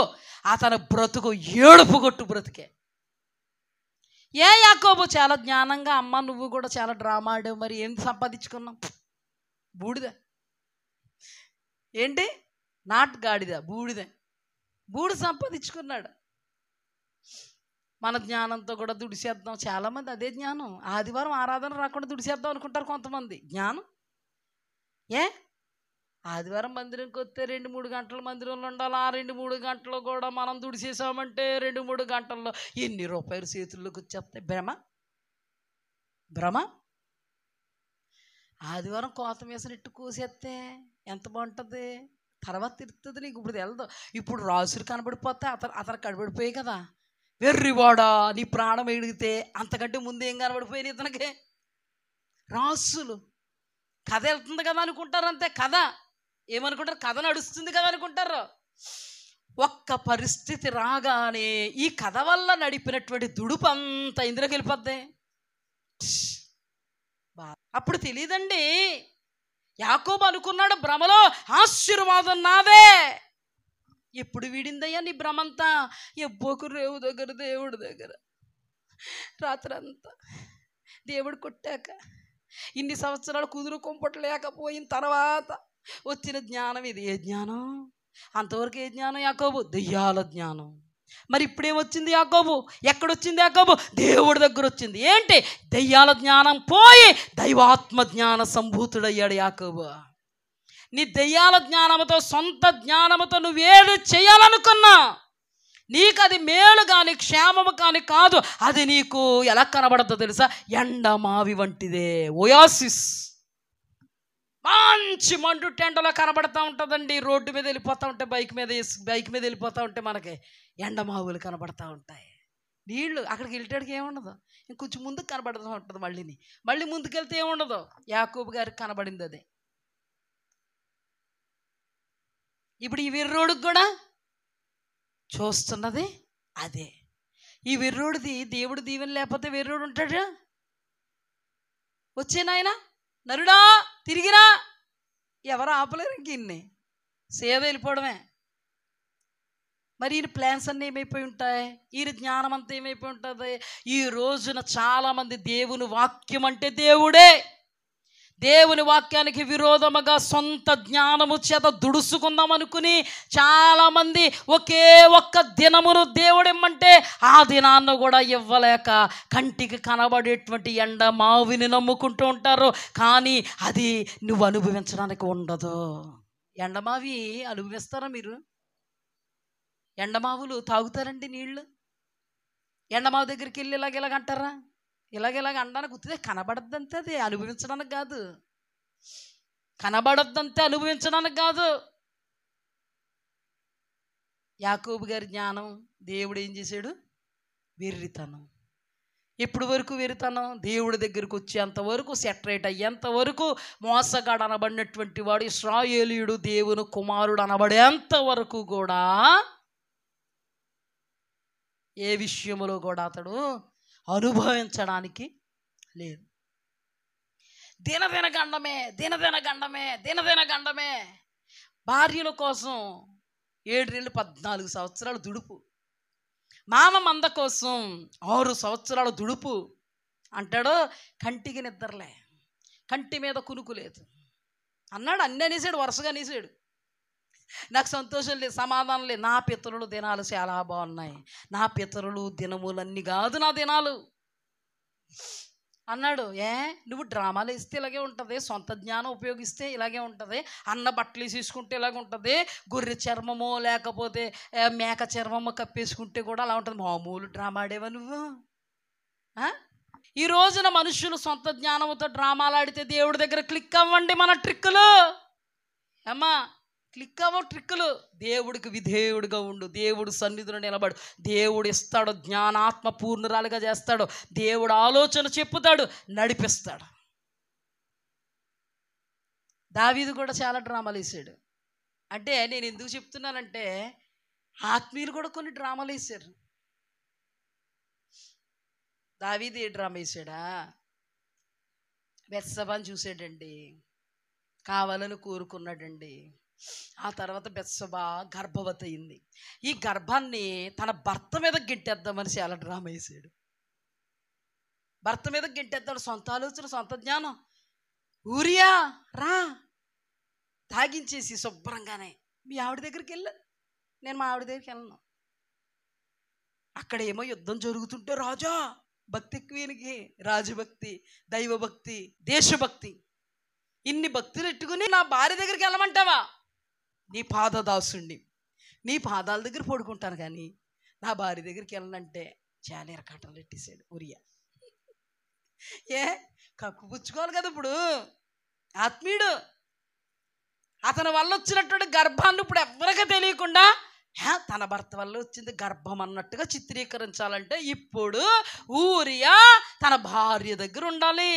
A: అతని బ్రతుకు ఏడుపు కొట్టు బ్రతికే. ఏ యాకోబు చాలా జ్ఞానంగా, అమ్మ నువ్వు కూడా చాలా డ్రామా ఆడావు, మరి ఏం సంపాదించుకున్నావు? బూడిద. ఏంటి? నాట్ గాడిద, బూడిద. బూడిద సంపాదించుకున్నాడు. మన జ్ఞానంతో కూడా దుడిసేద్దాం. చాలామంది అదే జ్ఞానం. ఆదివారం ఆరాధన రాకుండా దుడిసేద్దాం అనుకుంటారు కొంతమంది. జ్ఞానం ఆదివారం మందిరంకి వస్తే 2-3 గంటల మందిరంలో ఉండాలి. ఆ 2-3 గంటలు కూడా మనం దుడిసేసామంటే 2-3 గంటల్లో ఎన్ని రూపాయలు చేతుల్లోకి వచ్చేస్తాయి? భ్రమ. ఆదివారం కోత వేసినట్టు కోసేస్తే ఎంత బాగుంటుంది, తర్వాత తిరుగుతుంది నీకు. ఇప్పుడు వెళ్దాం. ఇప్పుడు రాసులు కనబడిపోతే అతను కనబడిపోయాయి కదా. వెర్రివాడా, నీ ప్రాణం ఎడిగితే అంతకంటే ముందు ఏం కనబడిపోయినాయి ఇతనికి? రాసులు. కథ వెళ్తుంది కదా అనుకుంటారు, అంతే. కథ ఏమనుకుంటారు? కథ నడుస్తుంది కదా అనుకుంటారు. ఒక్క పరిస్థితి రాగానే ఈ కథ వల్ల నడిపినటువంటి దుడుపు అంతా ఇందులోకి వెళ్ళిపోద్ది. అప్పుడు తెలియదండి. యాకోబు అనుకున్నాడు భ్రమలో ఆశీర్వాదం నాదే. ఎప్పుడు వీడిందయ్యా నీ భ్రమంతా? యెబ్బోకు రేవు దగ్గర దేవుడి దగ్గర రాత్రంతా దేవుడు కొట్టాక ఇన్ని సంవత్సరాలు కుదురు కుంపట లేకపోయిన తర్వాత వచ్చిన జ్ఞానం ఇది. ఏ జ్ఞానం? అంతవరకు ఏ జ్ఞానం యాకోబు? దెయ్యాల జ్ఞానం. మరి ఇప్పుడేమొచ్చింది యాకోబు? ఎక్కడొచ్చింది యాకోబు? దేవుడి దగ్గర వచ్చింది. ఏంటి? దెయ్యాల జ్ఞానం పోయి దైవాత్మ జ్ఞాన సంభూతుడయ్యాడు యాకోబు. నీ దెయ్యాల జ్ఞానముతో, సొంత జ్ఞానముతో నువ్వేది చేయాలనుకున్నా నీకు అది మేలు కానీ క్షేమము కానీ కాదు. అది నీకు ఎలా కనబడద్దో తెలుసా? ఎండమావి వంటిదే. ఓయాసిస్. మంచి మండు టెండలో కనబడతా ఉంటుందండి. రోడ్డు మీద వెళ్ళిపోతూ ఉంటే, బైక్ మీద వెళ్ళిపోతూ ఉంటే మనకి ఎండమావులు కనబడతా ఉంటాయి. నీళ్ళు అక్కడికి వెళ్ళేటికి ఏముండదు, ఇంకొంచెం ముందుకు కనబడుతూ ఉంటుంది. మళ్ళీ ముందుకెళ్తే ఏముండదు. యాకోబు గారికి కనబడింది అదే. ఇప్పుడు ఈ విర్రోడికి కూడా చూస్తున్నది అదే. ఈ వెర్రోడిది దేవుడు దీవెన లేకపోతే వెర్రోడు ఉంటాడా? వచ్చే నాయన నరుడా తిరిగిరా, ఎవరు ఆపలేరు. ఇంక ఇన్ని సేద వెళ్ళిపోవడమే. మరి ఈయన ప్లాన్స్ అన్నీ ఏమైపోయి ఉంటాయి? ఈయన జ్ఞానం అంతా ఏమైపోయి ఉంటుంది? ఈ రోజున చాలామంది దేవుని వాక్యం అంటే దేవుడే, దేవుని వాక్యానికి విరోధముగా సొంత జ్ఞానము చేత దుడుసుకుందాం అనుకుని చాలామంది ఒకే ఒక్క దినమును దేవుడేమంటే ఆ దినాన్ని కూడా ఇవ్వలేక కంటికి కనబడేటువంటి ఎండ మావిని నమ్ముకుంటూ ఉంటారు. కానీ అది నువ్వు అనుభవించడానికి ఉండదు. ఎండమావి అనుభవిస్తారా మీరు? ఎండమావులు తాగుతారండి నీళ్ళు? ఎండమావి దగ్గరికి వెళ్ళి ఇలాగ అంటారా? ఇలాగ అనడానికి గుర్తుదే. కనబడద్దంతే, అది అనుభవించడానికి కాదు. కనబడద్దంతే, అనుభవించడానికి కాదు. యాకోబు గారి జ్ఞానం దేవుడు ఏం చేశాడు? వెర్రితనం. ఎప్పుడు వరకు వెర్రితనం? దేవుడి దగ్గరికి వచ్చేంతవరకు, సెటరేట్ అయ్యేంతవరకు, మోసగాడు అనబడినటువంటి వాడు ఇశ్రాయేలీయుడు దేవుని కుమారుడు అనబడేంత వరకు కూడా ఏ విషయములో కూడా అతడు అనుభవించడానికి లేదు. దినదిన గండమే. భార్యల కోసం 7 ఏళ్ళు 14 సంవత్సరాలు దుడుపు. మామ మంద కోసం 6 సంవత్సరాలు దుడుపు. అంటాడు కంటికి నిద్రలే, కంటి మీద కునుకు లేదు అన్నాడు. అన్నీ అనేసాడు, వరుసగా అనేసాడు. నాకు సంతోషం లేదు, సమాధానం లేదు. నా పితరులు దినాలు చాలా బాగున్నాయి. నా పితరులు దినములన్నీ కాదు నా దినాలు అన్నాడు. నువ్వు డ్రామాలు వేస్తే ఇలాగే ఉంటుంది, సొంత జ్ఞానం ఉపయోగిస్తే ఇలాగే ఉంటుంది, అన్న బట్టలు వేసేసుకుంటే ఇలాగే ఉంటుంది, గొర్రె చర్మమో లేకపోతే మేక చర్మమో కప్పేసుకుంటే కూడా అలా ఉంటుంది. మామూలు డ్రామా ఆడేవా నువ్వు? ఈ రోజున మనుషులు సొంత జ్ఞానంతో డ్రామాలు ఆడితే దేవుడి దగ్గర క్లిక్ అవ్వండి. మన ట్రిక్కులు అమ్మా, క్లిక్ అవ్వ ట్రిక్కులు. దేవుడికి విధేయుడిగా ఉండు, దేవుడు సన్నిధిలో నిలబడు. దేవుడు ఇస్తాడు, జ్ఞానాత్మ పూర్ణురాలుగా చేస్తాడు. దేవుడు ఆలోచన చెప్పుతాడు, నడిపిస్తాడు. దావీదు కూడా చాలా డ్రామాలు వేసాడు. అంటే నేను ఎందుకు చెప్తున్నానంటే ఆత్మీయులు కూడా కొన్ని డ్రామాలు వేసారు. దావీదు ఏ డ్రామా వేసాడా? బెత్షెబాను చూసాడండి, కావాలని కోరుకున్నాడండి. ఆ తర్వాత బెత్షెబా గర్భవతి అయింది. ఈ గర్భాన్ని తన భర్త మీద గెంటేద్దామని చాలా డ్రామా వేసాడు. భర్త మీద గెంటేద్దాడు, సొంత ఆలోచన, సొంత జ్ఞానం. ఊరియా రా తాగించేసి శుభ్రంగానే మీ ఆవిడ దగ్గరికి వెళ్ళు. నేను మా ఆవిడ దగ్గరికి వెళ్ళను. అక్కడేమో యుద్ధం జరుగుతుంటే రాజా భక్తి ఎక్కువీనికి, రాజభక్తి, దైవభక్తి, దేశభక్తి, ఇన్ని భక్తులు ఎట్టుకుని నా భార్య దగ్గరికి వెళ్ళమంటావా? నీ పాదదాసుండి నీ పాదాల దగ్గర పడుకుంటాను, కానీ నా భార్య దగ్గరికి వెళ్ళనంటే చాలా ఎరకాటలు ఎట్టేసాడు ఉరియా. కక్కు పుచ్చుకోవాలి కదా. ఇప్పుడు ఆత్మీయుడు అతని వల్ల వచ్చినటువంటి గర్భాన్ని ఇప్పుడు ఎవరికి తెలియకుండా తన భర్త వల్ల వచ్చింది గర్భం అన్నట్టుగా చిత్రీకరించాలంటే ఇప్పుడు ఊరియా తన భార్య దగ్గర ఉండాలి.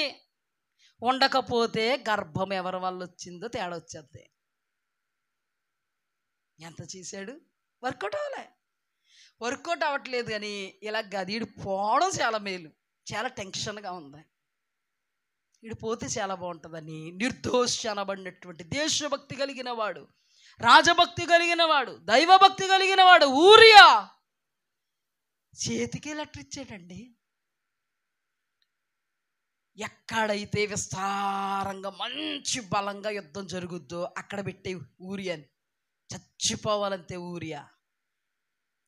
A: ఉండకపోతే గర్భం ఎవరి వల్ల వచ్చిందో తేడా వచ్చేది. ఎంత చేశాడు? వర్కౌట్ అవ్వట్లేదు. కానీ ఇలా గదీడు పోవడం చాలా మేలు, చాలా టెన్షన్గా ఉంది. ఇడు పోతే చాలా బాగుంటుందని నిర్దోష అనబడినటువంటి దేశభక్తి కలిగిన వాడు, రాజభక్తి కలిగిన వాడు, దైవభక్తి కలిగిన వాడు ఊరియా చేతికి లెటర్ ఇచ్చాడండి. ఎక్కడైతే విస్తారంగా మంచి బలంగా యుద్ధం జరుగుద్దో అక్కడ పెట్టే ఊరియాని. చచ్చిపోవాలంతే ఊరియా.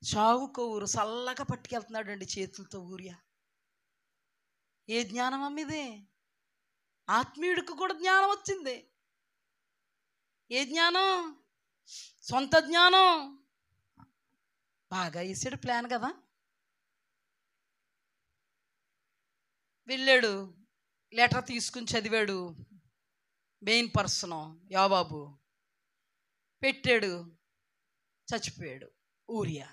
A: చావుకో ఊరు చల్లగా పట్టుకెళ్తున్నాడు అండి చేతులతో ఊరియా. ఏ జ్ఞానం అమ్మిదే? ఆత్మీయుడికి కూడా జ్ఞానం వచ్చింది. ఏ జ్ఞానం? సొంత జ్ఞానం. బాగా వేసాడు ప్లాన్ కదా. వెళ్ళాడు, లెటర్ తీసుకుని చదివాడు. మెయిన్ పర్సన్ యోవాబు పెట్టాడు, చచ్చిపోయాడు ఊరియా.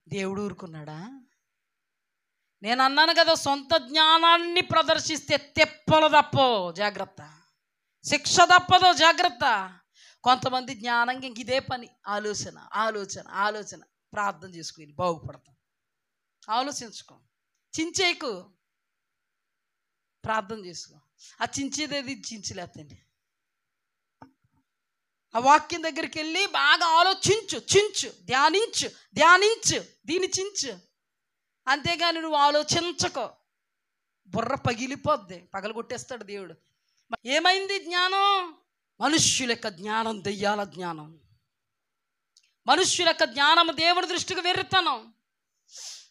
A: దేవుడు ఊరుకున్నాడా? నేను అన్నాను కదా, సొంత జ్ఞానాన్ని ప్రదర్శిస్తే తెప్పలు తప్పవు, జాగ్రత్త. శిక్ష తప్పదు, జాగ్రత్త. కొంతమంది జ్ఞానంగా ఇంక ఇదే పని, ఆలోచన ఆలోచన ఆలోచన. ప్రార్థన చేసుకుని బాగుపడతాం. ఆలోచించుకో, చించేకు, ప్రార్థన చేసుకో. ఆ చించేదేది చించలేదండి. ఆ వాక్యం దగ్గరికి వెళ్ళి బాగా ఆలోచించు, చించు, ధ్యానించు, ధ్యానించు, దీన్ని చించు. అంతేగాని నువ్వు ఆలోచించకో, బుర్ర పగిలిపోద్ది, పగలగొట్టేస్తాడు దేవుడు. ఏమైంది జ్ఞానం? మనుష్యుల యొక్క జ్ఞానం దెయ్యాల జ్ఞానం. మనుష్యుల యొక్క జ్ఞానం దేవుడి దృష్టికి వెర్రితనం.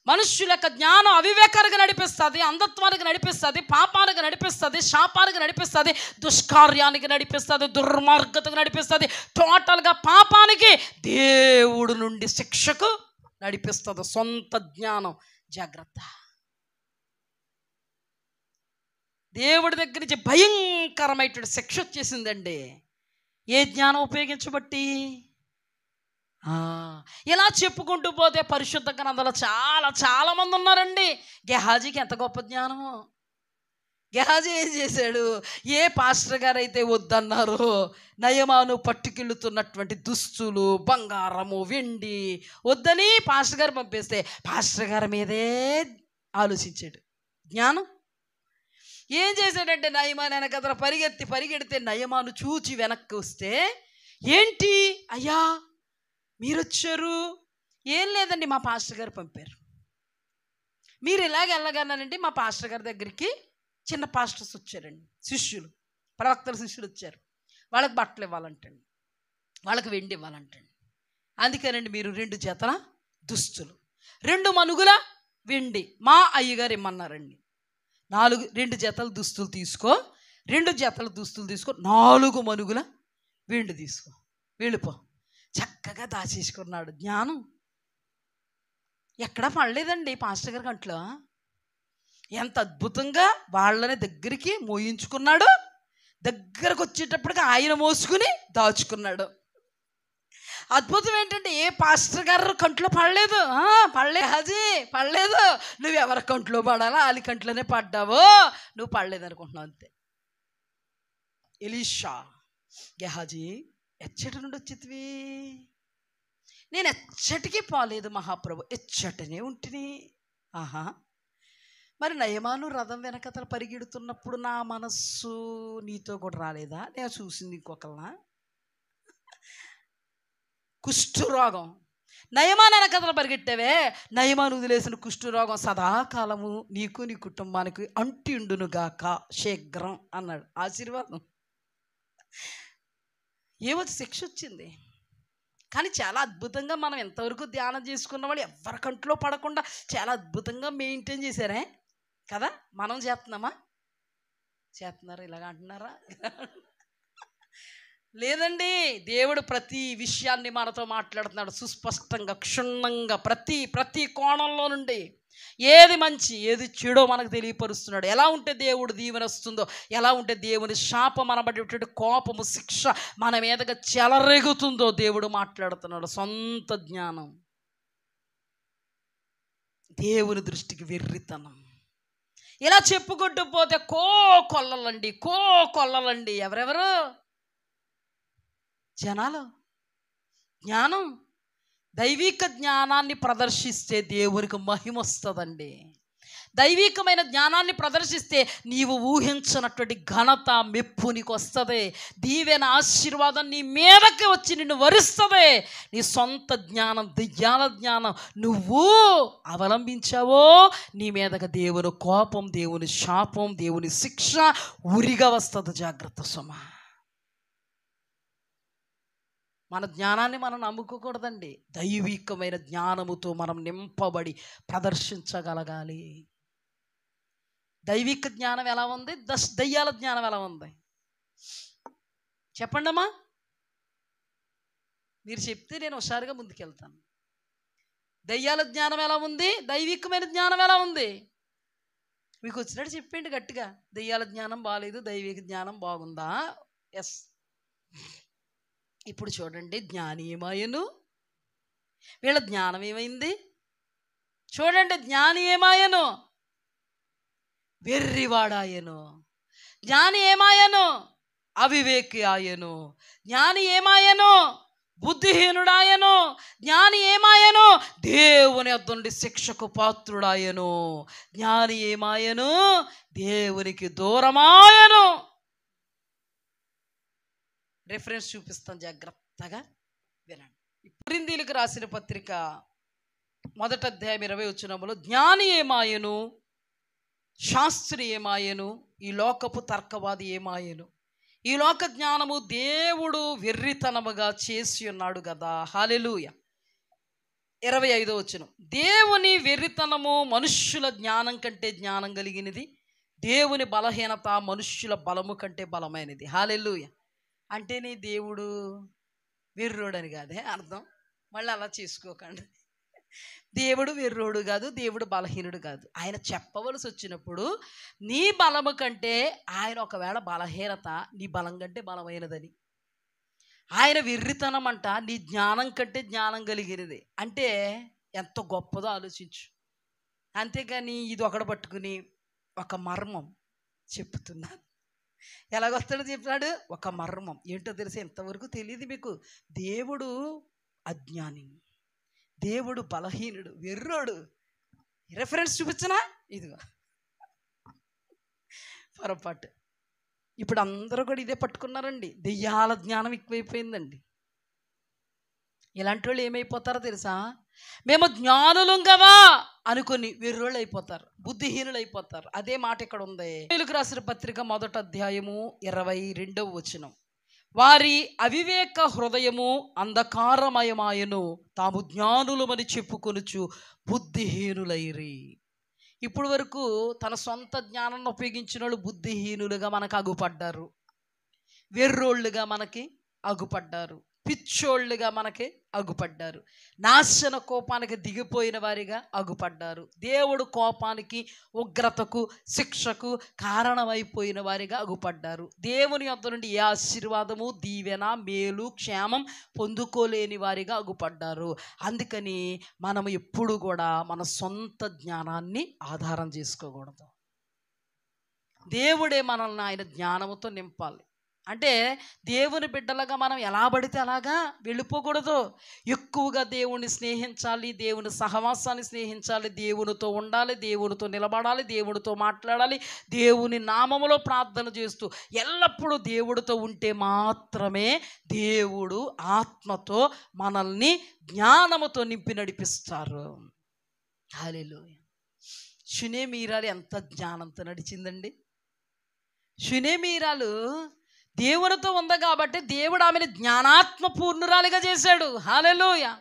A: మనుష్యుల యొక్క జ్ఞానం అవివేకానికి నడిపిస్తుంది, అంధత్వానికి నడిపిస్తుంది, పాపానికి నడిపిస్తుంది, శాపానికి నడిపిస్తుంది, దుష్కార్యానికి నడిపిస్తుంది, దుర్మార్గతకు నడిపిస్తుంది. టోటల్గా పాపానికి, దేవుడు నుండి శిక్షకు నడిపిస్తుంది సొంత జ్ఞానం. జాగ్రత్త. దేవుడి దగ్గర నుంచి భయంకరమైనటువంటి శిక్ష వచ్చేసిందండి. ఏ జ్ఞానం ఉపయోగించబట్టి? ఇలా చెప్పుకుంటూ పోతే పరిశుద్ధ గ్రంథంలో చాలా చాలా మంది ఉన్నారండి. గెహాజీకి ఎంత గొప్ప జ్ఞానమో. గెహాజీ ఏం చేశాడు? ఏ పాస్టర్ గారు అయితే వద్దన్నారో నయమాను పట్టుకెళ్తున్నటువంటి దుస్తులు, బంగారము, వెండి వద్దని పాస్టర్ గారు పంపిస్తే పాస్టర్ గారి మీదే ఆలోచించాడు. జ్ఞానం ఏం చేశాడంటే, నయమాను వెనకదర పరిగెడితే నయమాను చూచి వెనక్కి వస్తే, ఏంటి అయ్యా మీరు వచ్చారు? ఏం లేదండి, మా పాస్టర్ గారు పంపారు. మీరు ఇలాగ వెళ్ళగానండి మా పాస్టర్ గారి దగ్గరికి చిన్న పాస్టర్స్ వచ్చారండి, శిష్యులు, ప్రవక్తల శిష్యులు వచ్చారు. వాళ్ళకి బట్టలు ఇవ్వాలంటండి, వాళ్ళకి వెండి ఇవ్వాలంటండి. అందుకేనండి మీరు 2 జతల దుస్తులు, 2 మనుగుల వెండి మా అయ్యగారు ఇమ్మన్నారండి. 2 జతల దుస్తులు తీసుకో, 2 జతల దుస్తులు తీసుకో, 4 మనుగుల వెండి తీసుకో, వెళ్ళిపో. చక్కగా దాచేసుకున్నాడు. జ్ఞానం ఎక్కడా పడలేదండి పాస్టర్ గారి కంట్లో. ఎంత అద్భుతంగా వాళ్ళని దగ్గరికి మోయించుకున్నాడు. దగ్గరకు వచ్చేటప్పటికి ఆయన మోసుకుని దాచుకున్నాడు. అద్భుతం ఏంటంటే, ఏ పాస్టర్ గారు కంట్లో పడలేదు. హాజీ పడలేదు. నువ్వు ఎవరి కంట్లో పడాలా వాళ్ళ కంట్లోనే పడ్డావో, నువ్వు పడలేదు అనుకుంటున్నావు అంతే. ఎలీషా, గెహాజీ ఎచ్చట నుండి వచ్చితివి? నేను ఎచ్చటికి పోలేదు మహాప్రభు, ఎచ్చటనే ఉంటిని. మరి నయమాను రథం వెనకతల పరిగెడుతున్నప్పుడు నా మనస్సు నీతో కూడా రాలేదా? నేను చూసింది ఇంకొకళ్ళ. కుష్ఠరోగం, నయమాను వెనకతల పరిగెట్టావే, నయమాను వదిలేసిన కుష్ఠరోగం సదాకాలము నీకు నీ కుటుంబానికి అంటిండునుగాక శీఘ్రం అన్నాడు. ఆశీర్వాదం. ఏమొచ్చి శిక్ష వచ్చింది. కానీ చాలా అద్భుతంగా మనం ఎంతవరకు ధ్యానం చేసుకున్న వాళ్ళు ఎవరి కంట్లో పడకుండా చాలా అద్భుతంగా మెయింటైన్ చేశారే కదా. మనం చేస్తున్నామా? చేస్తున్నారు ఇలాగ అంటున్నారా? లేదండి, దేవుడు ప్రతి విషయాన్ని మనతో మాట్లాడుతున్నాడు సుస్పష్టంగా, క్షుణ్ణంగా, ప్రతి కోణంలో నుండి. ఏది మంచి ఏది చెడో మనకు తెలియపరుస్తున్నాడు. ఎలా ఉంటే దేవుడు దీవెన వస్తుందో, ఎలా ఉంటే దేవుని శాపం అనబడేటువంటి కోపము, శిక్ష మన మీదగా చెలరేగుతుందో దేవుడు మాట్లాడుతున్నాడు. సొంత జ్ఞానం దేవుని దృష్టికి వెర్రితనం. ఇలా చెప్పుకుంటూ పోతే కొల్లలండి. ఎవరెవరు? జనాలు. జ్ఞానం, దైవిక జ్ఞానాన్ని ప్రదర్శిస్తే దేవునికి మహిమ వస్తుందండి. దైవికమైన జ్ఞానాన్ని ప్రదర్శిస్తే నీవు ఊహించినటువంటి ఘనత, మెప్పు నీకు వస్తుంది. దీవెన, ఆశీర్వాదం నీ మీదకి వచ్చి నిన్ను వరిస్తుంది. నీ సొంత జ్ఞానం, దెయ్యాల జ్ఞానం నువ్వు అవలంబించావో నీ మీదకి దేవుని కోపం, దేవుని శాపం, దేవుని శిక్ష ఉరిగా వస్తుంది. జాగ్రత్త సుమా. మన జ్ఞానాన్ని మనం నమ్ముకోకూడదండి. దైవికమైన జ్ఞానముతో మనం నింపబడి ప్రదర్శించగలగాలి. దైవిక జ్ఞానం ఎలా ఉంది? దయ్యాల జ్ఞానం ఎలా ఉంది చెప్పండి అమ్మా. మీరు చెప్తే నేను ఒకసారిగా ముందుకెళ్తాను. దయ్యాల జ్ఞానం ఎలా ఉంది? దైవికమైన జ్ఞానం ఎలా ఉంది? మీకు వచ్చినట్టు చెప్పండి గట్టిగా. దయ్యాల జ్ఞానం బాగాలేదు, దైవిక జ్ఞానం బాగుందా? ఎస్. ఇప్పుడు చూడండి, జ్ఞాని ఏమాయను? వీళ్ళ జ్ఞానం ఏమైంది చూడండి. జ్ఞాని ఏమాయను? వెర్రివాడాయను. జ్ఞాని ఏమాయను? అవివేకి ఆయను. జ్ఞాని ఏమాయను? బుద్ధిహీనుడాయను. జ్ఞాని ఏమాయను? దేవుని యొద్ద నుండి శిక్షకు పాత్రుడాయను. జ్ఞాని ఏమాయను? దేవునికి దూరమాయను. రెఫరెన్స్ చూపిస్తాను, జాగ్రత్తగా వినండి. కొరింథీయులకు రాసిన పత్రిక 1వ అధ్యాయం 20వ వచనంలో జ్ఞాని ఏమాయను, శాస్త్రి ఏమాయను, ఈ లోకపు తర్కవాది ఏమాయను. ఈ లోక జ్ఞానము దేవుడు వెర్రితనముగా చేసి ఉన్నాడు కదా. హల్లెలూయా. 25వ వచనం, దేవుని వెర్రితనము మనుష్యుల జ్ఞానం కంటే జ్ఞానం కలిగినది, దేవుని బలహీనత మనుష్యుల బలము కంటే బలమైనది. హల్లెలూయా. అంటే నీ దేవుడు వెర్రోడని కాదే అర్థం. మళ్ళీ అలా చేసుకోకండి. దేవుడు వెర్రోడు కాదు, దేవుడు బలహీనుడు కాదు. ఆయన చెప్పవలసి వచ్చినప్పుడు నీ బలము కంటే ఆయన ఒకవేళ బలహీనత నీ బలం కంటే బలమైనదని. ఆయన వెర్రితనం అంట నీ జ్ఞానం కంటే జ్ఞానం కలిగినది. అంటే ఎంత గొప్పదో ఆలోచించు. అంతేగాని ఇది ఒకటి పట్టుకుని ఒక మర్మం చెప్తున్నాను. ఎలాగొస్తాడో చెప్పాడు, ఒక మర్మం. ఏంటో తెలిసి ఎంతవరకు తెలియదు మీకు. దేవుడు అజ్ఞాని, దేవుడు బలహీనుడు, వెర్రోడు. రెఫరెన్స్ చూపించనా? ఇదిగో పొరపాటు. ఇప్పుడు అందరూ కూడా ఇదే పట్టుకున్నారండి. దెయ్యాల జ్ఞానం ఎక్కువైపోయిందండి. ఇలాంటి వాళ్ళు ఏమైపోతారో తెలుసా? మేము జ్ఞానులం కదా అనుకుని వెర్రోళ్ళు అయిపోతారు, బుద్ధిహీనులు అయిపోతారు. అదే మాట ఇక్కడ ఉంది. కొరింథీయులకు రాసిన పత్రిక 1వ అధ్యాయము 22వ వచనం, వారి అవివేక హృదయము అంధకారమయమాయను, తాము జ్ఞానులమని చెప్పుకొనుచు బుద్ధిహీనులైరి. ఇప్పుడు వరకు తన సొంత జ్ఞానాన్ని ఉపయోగించిన వాళ్ళు బుద్ధిహీనులుగా మనకు అగుపడ్డారు, వెర్రోళ్ళుగా మనకి అగుపడ్డారు, పిచ్చోళ్ళుగా మనకి అగుపడ్డారు, నాశన కోపానికి దిగిపోయిన వారిగా అగుపడ్డారు, దేవుడు కోపానికి, ఉగ్రతకు, శిక్షకు కారణమైపోయిన వారిగా అగుపడ్డారు. దేవుని యొద్ద నుండి ఏ ఆశీర్వాదము, దీవెన, మేలు, క్షేమం పొందుకోలేని వారిగా అగుపడ్డారు. అందుకని మనం ఎప్పుడు కూడా మన సొంత జ్ఞానాన్ని ఆధారం చేసుకోకూడదు. దేవుడే మనల్ని ఆయన జ్ఞానముతో నింపాలి. అంటే దేవుని బిడ్డలుగా మనం ఎలా పడితే అలాగా వెళ్ళిపోకూడదు. ఎక్కువగా దేవుని స్నేహించాలి, దేవుని సహవాసాన్ని స్నేహించాలి, దేవునితో ఉండాలి, దేవునితో నిలబడాలి, దేవునితో మాట్లాడాలి, దేవుని నామములో ప్రార్థన చేస్తూ ఎల్లప్పుడూ దేవుడితో ఉంటే మాత్రమే దేవుడు ఆత్మతో మనల్ని జ్ఞానముతో నింపి నడిపిస్తారు. హల్లెలూయా. షునేమీరాలు ఎంత జ్ఞానంతో నడిచిందండి. షునేమీరాలు దేవునితో ఉంది కాబట్టి దేవుడు ఆమెను జ్ఞానాత్మ పూర్ణురాలిగా చేశాడు. హల్లెలూయా.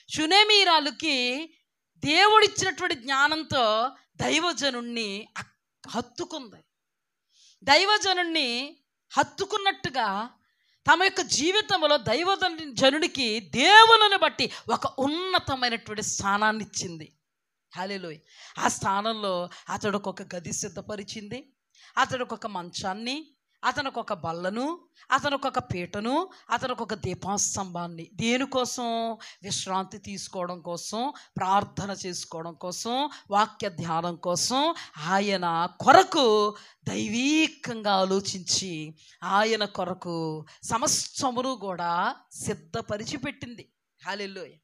A: షునేమీరాలుకి దేవుడిచ్చినటువంటి జ్ఞానంతో దైవజనుణ్ణి హత్తుకుంది. దైవజనుణ్ణి హత్తుకున్నట్టుగా తమ యొక్క జీవితంలో దైవజనుడికి దేవుని బట్టి ఒక ఉన్నతమైనటువంటి స్థానాన్ని ఇచ్చింది. హల్లెలూయా. ఆ స్థానంలో అతడికి ఒక గది సిద్ధపరిచింది, అతడికి ఒక మంచాన్ని, అతనికి ఒక బల్లను, అతనికి ఒక పీటను, అతనికి ఒక దీపాస్తంభాన్ని. దేనికోసం? విశ్రాంతి తీసుకోవడం కోసం, ప్రార్థన చేసుకోవడం కోసం, వాక్య ధ్యానం కోసం ఆయన కొరకు దైవీకంగా ఆలోచించి ఆయన కొరకు సమస్తమును కూడా సిద్ధపరిచి పెట్టింది. హల్లెలూయా.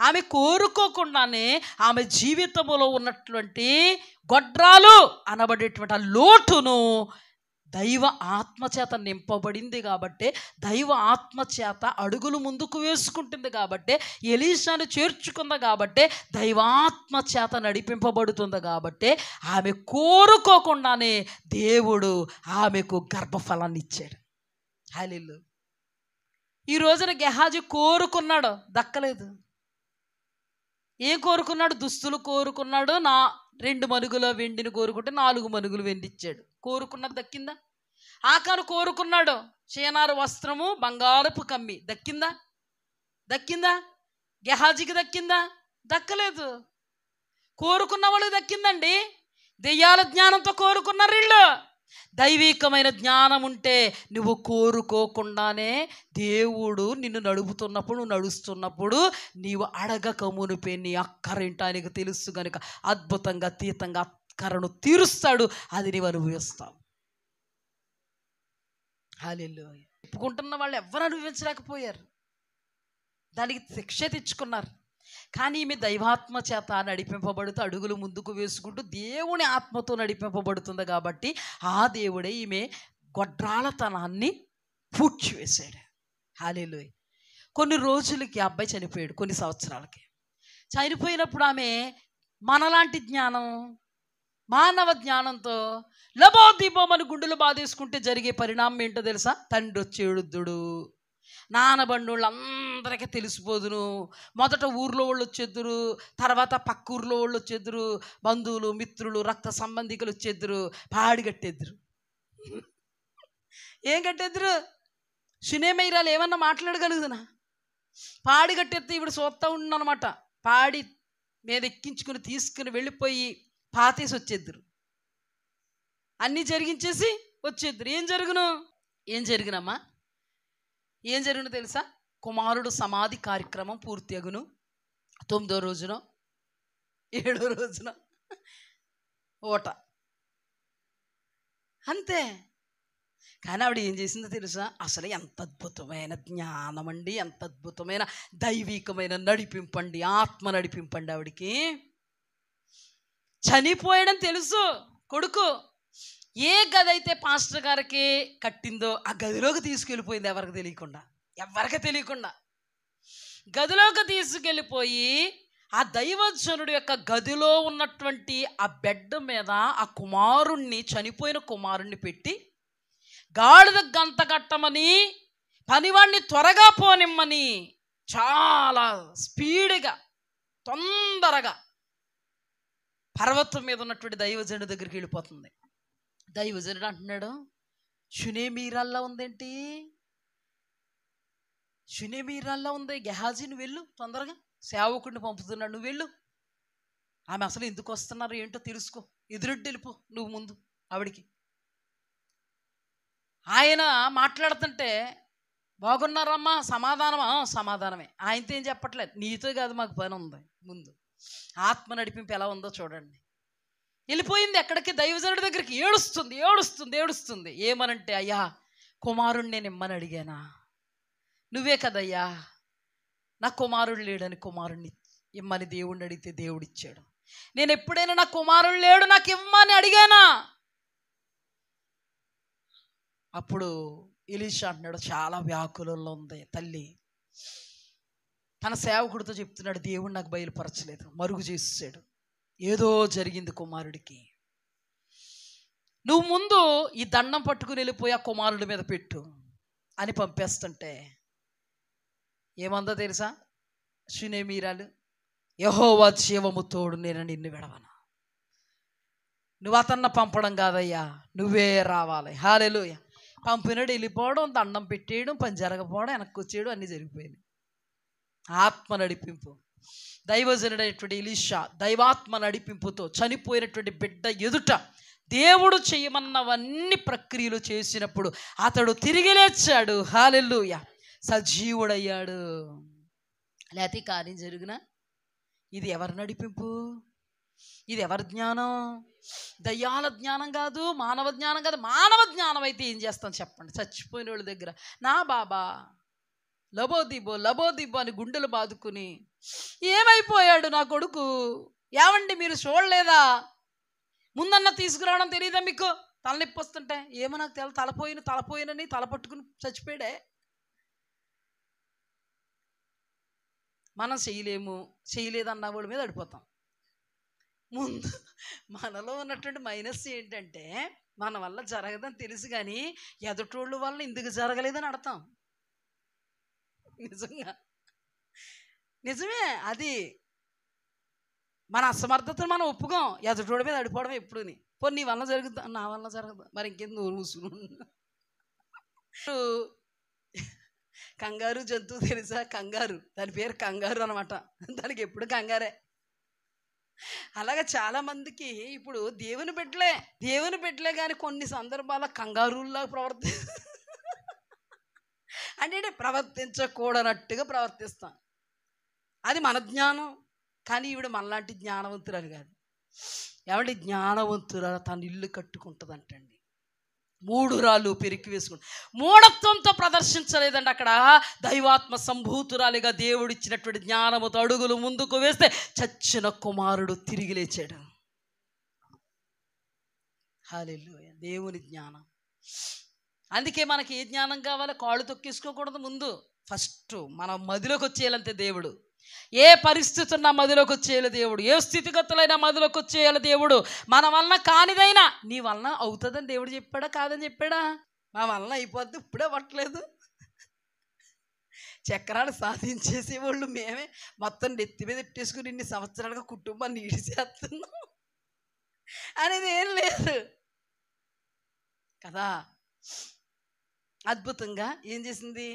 A: ఆమె కోరుకోకుండానే ఆమె జీవితంలో ఉన్నటువంటి గొడ్రాలు అనబడేటువంటి ఆ లోటును దైవ ఆత్మచేత నింపబడింది కాబట్టి, దైవ ఆత్మచేత అడుగులు ముందుకు వేసుకుంటుంది కాబట్టి, ఎలీషాను చేర్చుకుంది కాబట్టి, దైవాత్మచేత నడిపింపబడుతుంది కాబట్టి, ఆమె కోరుకోకుండానే దేవుడు ఆమెకు గర్భఫలాన్ని ఇచ్చాడు. హల్లెలూయా. ఈ రోజున గెహాజీ కోరుకున్నాడు, దక్కలేదు. ఏం కోరుకున్నాడు? దుస్తులు కోరుకున్నాడు. 2 మనుగుల వెండిని కోరుకుంటే 4 మనుగులు వెండి ఇచ్చాడు. కోరుకున్నది దక్కిందా? ఆకాను కోరుకున్నాడు చీనారు వస్త్రము, బంగారపు కమ్మి. దక్కిందా? దక్కిందా? గెహాజీకి దక్కిందా? దక్కలేదు. కోరుకున్న వాళ్ళు దక్కిందండి. దెయ్యాల జ్ఞానంతో కోరుకున్నారు వీళ్ళు. దైవికమైన జ్ఞానం ఉంటే నువ్వు కోరుకోకుండానే దేవుడు నిన్ను నడుపుతున్నప్పుడు, నువ్వు నడుస్తున్నప్పుడు నీవు అడగక మునిపే నీ అక్కరేంటో ఆయనకు తెలుసు కనుక అద్భుతంగా అతీతంగా అక్కరను తీరుస్తాడు. అది నీవు అనుభవిస్తావు. హల్లెలూయా. చెప్పుకుంటున్న వాళ్ళు ఎవరు అనుభవించలేకపోయారు, దానికి శిక్ష తెచ్చుకున్నారు. కానీ ఈమె దైవాత్మ చేత నడిపింపబడుతూ అడుగులు ముందుకు వేసుకుంటూ దేవుని ఆత్మతో నడిపింపబడుతుంది కాబట్టి ఆ దేవుడే ఈమె గొడ్రాలతనాన్ని పూడ్చివేశాడు. హల్లెలూయా. కొన్ని రోజులకి ఆ అబ్బాయి చనిపోయాడు, కొన్ని సంవత్సరాలకి. చనిపోయినప్పుడు ఆమె మనలాంటి జ్ఞానం, మానవ జ్ఞానంతో లబోదీపమని గుండెలు బాధేసుకుంటే జరిగే పరిణామం ఏంటో తెలుసా? తండ్రి వచ్చి ఏడుద్దుడు, నానబండోళ్ళు అందరికీ తెలిసిపోదును. మొదట ఊర్లో వాళ్ళు వచ్చేద్దరు, తర్వాత పక్క ఊర్లో వాళ్ళు వచ్చేద్దరు, బంధువులు, మిత్రులు, రక్త సంబంధికులు వచ్చేద్దరు, పాడి కట్టేద్దరు. ఏం కట్టేద్దరు? సునేమైరాలు ఏమన్నా మాట్లాడగలుగుతున్నా? పాడి కట్టేస్తే ఇప్పుడు చూస్తూ ఉండనమాట. పాడి మీద ఎక్కించుకుని తీసుకుని వెళ్ళిపోయి పాతేసి వచ్చేద్దరు, అన్నీ జరిగించేసి వచ్చేద్దరు. ఏం జరిగినమ్మా? ఏం జరిగిన తెలుసా? కుమారుడు సమాధి కార్యక్రమం పూర్తి అగును 9వ రోజున 7వ రోజున ఓట అంతే. కానీ ఆవిడ ఏం చేసిందో తెలుసా? అసలు ఎంత అద్భుతమైన జ్ఞానం అండి, ఎంత అద్భుతమైన దైవికమైన నడిపింపండి, ఆత్మ నడిపింపండి. ఆవిడికి చనిపోయడం తెలుసు కొడుకు. ఏ గది అయితే పాస్టర్ గారికి కట్టిందో ఆ గదిలోకి తీసుకెళ్ళిపోయింది, ఎవరికి తెలియకుండా గదిలోకి తీసుకెళ్ళిపోయి ఆ దైవజనుడు యొక్క గదిలో ఉన్నటువంటి ఆ బెడ్ మీద ఆ కుమారుణ్ణి, చనిపోయిన కుమారుణ్ణి పెట్టి గాడిద గంత కట్టమని, పనివాడిని త్వరగా పోనిమ్మని, చాలా స్పీడ్గా తొందరగా పర్వతం మీద ఉన్నటువంటి దైవజనుడి దగ్గరికి వెళ్ళిపోతుంది. దైవజనుడు అంటున్నాడు, షునేమీరాల్లా ఉందేంటి? షునేమీరాల్లా ఉంది. గెహాజీ నువ్వు వెళ్ళు, తొందరగా సేవకుడిని పంపుతున్నాడు, నువ్వు వెళ్ళు. ఆమె అసలు ఎందుకు వస్తున్నారు ఏంటో తెలుసుకో, ఎదురొడ్డి వెళ్ళిపో నువ్వు ముందు ఆవిడికి. ఆయన మాట్లాడుతుంటే బాగున్నారమ్మా, సమాధానమే. ఆయనతో ఏం చెప్పట్లేదు, నీతో కాదు మాకు పని ఉంది, ముందు ఆత్మ నడిపింపు ఎలా ఉందో చూడండి. వెళ్ళిపోయింది ఎక్కడికి? దైవజనుడి దగ్గరికి. ఏడుస్తుంది. ఏమనంటే, అయ్యా కుమారుణ్ణి నేను ఇమ్మని అడిగానా? నువ్వే కదయ్యా నా కుమారుడు లేడని కుమారుణ్ణి ఇమ్మని దేవుణ్ణి అడిగితే దేవుడిచ్చాడు. నేను ఎప్పుడైనా నా కుమారుడు లేడు నాకు ఇమ్మని అడిగానా? అప్పుడు ఎలీషా అంటున్నాడు, చాలా వ్యాకులంలో ఉంది తల్లి. తన సేవకుడితో చెప్తున్నాడు, దేవుడు నాకు బయలుపరచలేదు, మరుగు చేసాడు, ఏదో జరిగింది కుమారుడికి. నువ్వు ముందు ఈ దండం పట్టుకుని వెళ్ళిపోయి ఆ కుమారుడి మీద పెట్టు అని పంపేస్తుంటే ఏమందో తెలుసా? షునేమీరాలు, యెహోవా జీవము తోడు, నేను నిన్ను విడవను. నువ్వు అతన్ని పంపడం కాదయ్యా, నువ్వే రావాలి. హల్లెలూయా. పంపినాడు, వెళ్ళిపోవడం, దండం పెట్టేయడం, పని జరగకపోవడం, వెనక్కి వచ్చేయడం, అన్నీ జరిగిపోయినాయి. ఆత్మ నడిపింపు. దైవజనుడైనటువంటి ఎలీషా దైవాత్మ నడిపింపుతో చనిపోయినటువంటి బిడ్డ ఎదుట దేవుడు చేయమన్నవన్నీ ప్రక్రియలు చేసినప్పుడు అతడు తిరిగి లేచాడు. హల్లెలూయా. సజీవుడయ్యాడు. లేకపోతే కార్యం జరిగిన ఇది ఎవరి నడిపింపు? ఇది ఎవరి జ్ఞానం? దయ్యాల జ్ఞానం కాదు, మానవ జ్ఞానం కాదు. మానవ జ్ఞానం అయితే ఏం చేస్తాం చెప్పండి? చచ్చిపోయిన వాళ్ళ దగ్గర నా బాబా లబోదిబో లబోదిబో అని గుండెలు బాదుకుని, ఏమైపోయాడు నా కొడుకు, ఏమండి మీరు చూడలేదా, ముందన్న తీసుకురావడం తెలియదా మీకు, తలనొప్పి వస్తుంటే, ఏమో నాకు తలపోయినని తల పట్టుకుని చచ్చిపోయాడే. మనం చేయలేదన్న వాడి మీద అడిపోతాం. ముందు మనలో ఉన్నటువంటి మైనస్ ఏంటంటే, మన వల్ల జరగదని తెలుసు కానీ ఎదుటోళ్ళు వల్ల ఎందుకు జరగలేదని అడతాం. నిజమే అది. మన అసమర్థతను మనం ఒప్పుకోం, ఎదుటోడి మీద అడిపోవడం ఎప్పుడుని. పోనీ నీ వల్ల జరుగుతా, నా వల్ల జరగదు, మరి ఇంకేం నోరు మూసుకుని. కంగారు జంతువు తెలుసా? కంగారు, దాని పేరు కంగారు అనమాట. దానికి ఎప్పుడు కంగారే. అలాగే చాలా మందికి ఇప్పుడు దేవుని బిడ్డలే కానీ కొన్ని సందర్భాల కంగారుల్లా అంటే ప్రవర్తించకూడనట్టుగా ప్రవర్తిస్తాం. అది మన జ్ఞానం. కానీ ఈవిడ మనలాంటి జ్ఞానవంతురాలు కాదు. ఎవరి జ్ఞానవంతురాలు తన ఇల్లు కట్టుకుంటుందంటండి. 3 రాళ్ళు పెరికి వేసుకుంటు మూఢత్వంతో ప్రదర్శించలేదండి. అక్కడ దైవాత్మ సంభూతురాలిగా దేవుడు ఇచ్చినటువంటి జ్ఞానముతో అడుగులు ముందుకు వేస్తే చచ్చిన కుమారుడు తిరిగి లేచాడు. హల్లెలూయా. దేవుని జ్ఞానం. అందుకే మనకి ఏ జ్ఞానం కావాలో కాళ్ళు తొక్కేసుకోకూడదు. ముందు ఫస్ట్ మన మదిలోకి వచ్చేయాలంతే దేవుడు. ఏ పరిస్థితి ఉన్నా మదిలోకి వచ్చేయాలి దేవుడు. ఏ స్థితిగతులైనా మదిలోకి వచ్చేయాలి దేవుడు. మన వలన కానిదైనా నీ వలన అవుతుందని దేవుడు చెప్పాడా కాదని చెప్పాడా? మా వలన అయిపోద్ది, ఇప్పుడే పట్టలేదు. చక్రాలు సాధించేసేవాళ్ళు మేమే మొత్తం నెత్తి మీద ఎట్టేసుకుని ఇన్ని సంవత్సరాలుగా కుటుంబాన్ని ఈడిచేస్తున్నాం అనేది ఏం లేదు కదా. అద్భుతంగా ఏం చేసింది?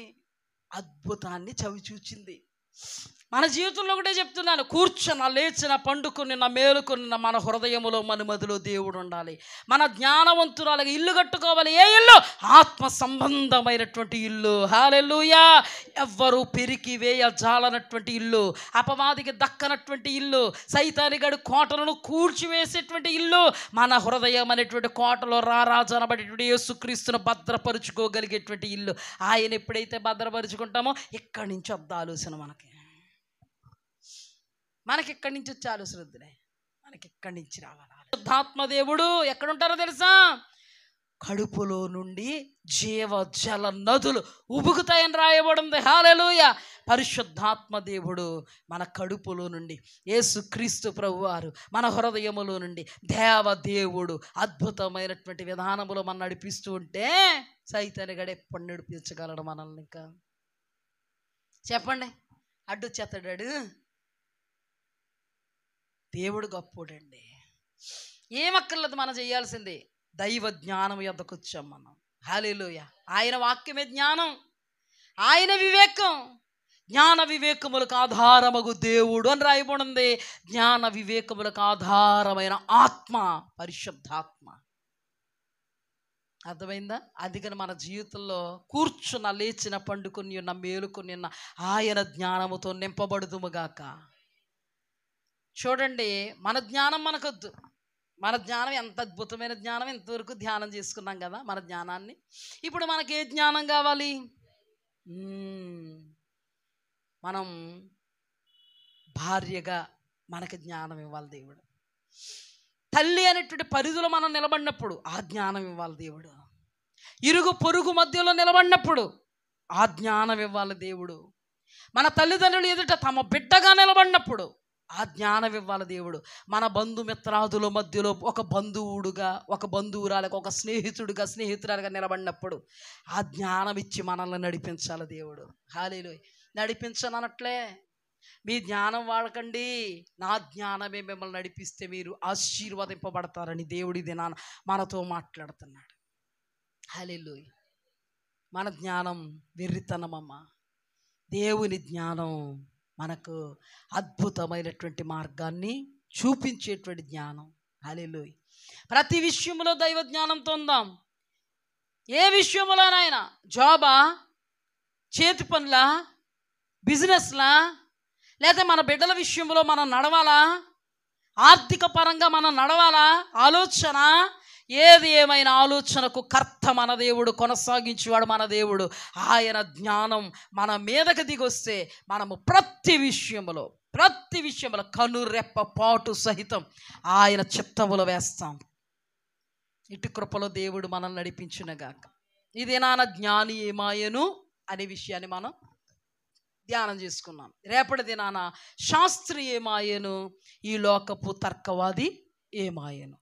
A: అద్భుతాన్ని చవి చూచింది. మన జీవితంలో ఒకటే చెప్తున్నాను, కూర్చున్న లేచిన పండుకున్న మేలుకున్న మన హృదయములో మన మదిలో దేవుడు ఉండాలి. మన జ్ఞానవంతురాలుగా ఇల్లు కట్టుకోవాలి. ఏ ఇల్లు? ఆత్మ సంబంధమైనటువంటి ఇల్లు. హల్లెలూయా. ఎవ్వరూ పెరికి వేయజాలనటువంటి ఇల్లు, అపవాదికి దక్కనటువంటి ఇల్లు, సైతానిగాడి కోటలను కూర్చివేసేటువంటి ఇల్లు. మన హృదయం అనేటువంటి కోటలో రారాజు అనబడేటువంటి యేసుక్రీస్తును భద్రపరుచుకోగలిగేటువంటి ఇల్లు. ఆయన ఎప్పుడైతే భద్రపరుచుకుంటామో ఇక్కడి నుంచి వద్ద ఆలోచన మనకి ఇక్కడి నుంచి వచ్చే ఆలోచన వద్దులే, మనకి ఇక్కడి నుంచి రావాలి. శుద్ధాత్మ దేవుడు ఎక్కడుంటారో తెలుసా? కడుపులో నుండి జీవజల నదులు ఉబుకుతాయని రాయబడింది. హల్లెలూయా. పరిశుద్ధాత్మ దేవుడు మన కడుపులో నుండి, యేసుక్రీస్తు ప్రభువారు మన హృదయములో నుండి దేవదేవుడు అద్భుతమైనటువంటి విధానములో మనం నడిపిస్తూ ఉంటే సైతానిగాడు ఎప్పుడు నడిపించగలడు మనల్ని? ఇంకా చెప్పండి, అడ్డు చేతడాడు. దేవుడు గొప్పోడండి. ఏమక్కర్లేదు మనం చేయాల్సింది, దైవ జ్ఞానం యొద్దకు వచ్చాం మనం. హల్లెలూయా. ఆయన వాక్యమే జ్ఞానం, ఆయన వివేకం. జ్ఞాన వివేకములకు ఆధారమగు దేవుడు అని రాయబడింది. జ్ఞాన వివేకములకు ఆధారమైన ఆత్మ పరిశుద్ధాత్మ. అర్థమైందా? అందుకని మన జీవితంలో కూర్చున్న లేచిన పండుకొని ఉన్న మేలుకొని ఉన్న ఆయన జ్ఞానముతో నింపబడుదుముగాక. చూడండి, మన జ్ఞానం మనకొద్దు. మన జ్ఞానం ఎంత అద్భుతమైన జ్ఞానం, ఇంతవరకు ధ్యానం చేసుకున్నాం కదా మన జ్ఞానాన్ని. ఇప్పుడు మనకి ఏ జ్ఞానం కావాలి? మనం భార్యగా మనకి జ్ఞానం ఇవ్వాలి దేవుడు. తల్లి అనేటువంటి పరిధిలో మనం నిలబడినప్పుడు ఆ జ్ఞానం ఇవ్వాలి దేవుడు. ఇరుగు పొరుగు మధ్యలో నిలబడినప్పుడు ఆ జ్ఞానం ఇవ్వాలి దేవుడు. మన తల్లిదండ్రులు ఎదుట తమ బిడ్డగా నిలబడినప్పుడు ఆ జ్ఞానం ఇవ్వాలి దేవుడు. మన బంధుమిత్రాదుల మధ్యలో ఒక బంధువుడుగా, ఒక బంధువురాలకు, ఒక స్నేహితురాలుగా నిలబడినప్పుడు ఆ జ్ఞానం ఇచ్చి మనల్ని నడిపించాలి దేవుడు. హల్లెలూయా. నడిపించనట్లే మీ జ్ఞానం వాడకండి, నా జ్ఞానమే మిమ్మల్ని నడిపిస్తే మీరు ఆశీర్వదింపబడతారని దేవుడి దినాన మనతో మాట్లాడుతున్నాడు. హల్లెలూయా. మన జ్ఞానం వెర్రితనమమ్మా. దేవుని జ్ఞానం మనకు అద్భుతమైనటువంటి మార్గాన్ని చూపించేటువంటి జ్ఞానం. హల్లెలూయా. ప్రతి విషయంలో దైవ జ్ఞానంతో ఉందాం. ఏ విషయంలోనైనా, జాబా, చేతి పనులా, బిజినెస్లా, లేదా మన బిడ్డల విషయంలో మనం నడవాలా, ఆర్థిక పరంగా మనం నడవాలా, ఆలోచన ఏది ఏమైనా ఆలోచనకు కర్త మన దేవుడు, కొనసాగించేవాడు మన దేవుడు. ఆయన జ్ఞానం మన మీదకి దిగొస్తే మనము ప్రతి విషయంలో కనురెప్ప పాటు సహితం ఆయన చిత్తములో వేస్తాం. ఇటు కృపలో దేవుడు మనల్ని నడిపించునుగాక. ఇదే నాన్న జ్ఞాని ఏమాయను అనే విషయాన్ని మనం ధ్యానం చేసుకున్నాం. రేపటి దినాన శాస్త్రి ఏమాయను, ఈ లోకపు తర్కవాది ఏమాయను.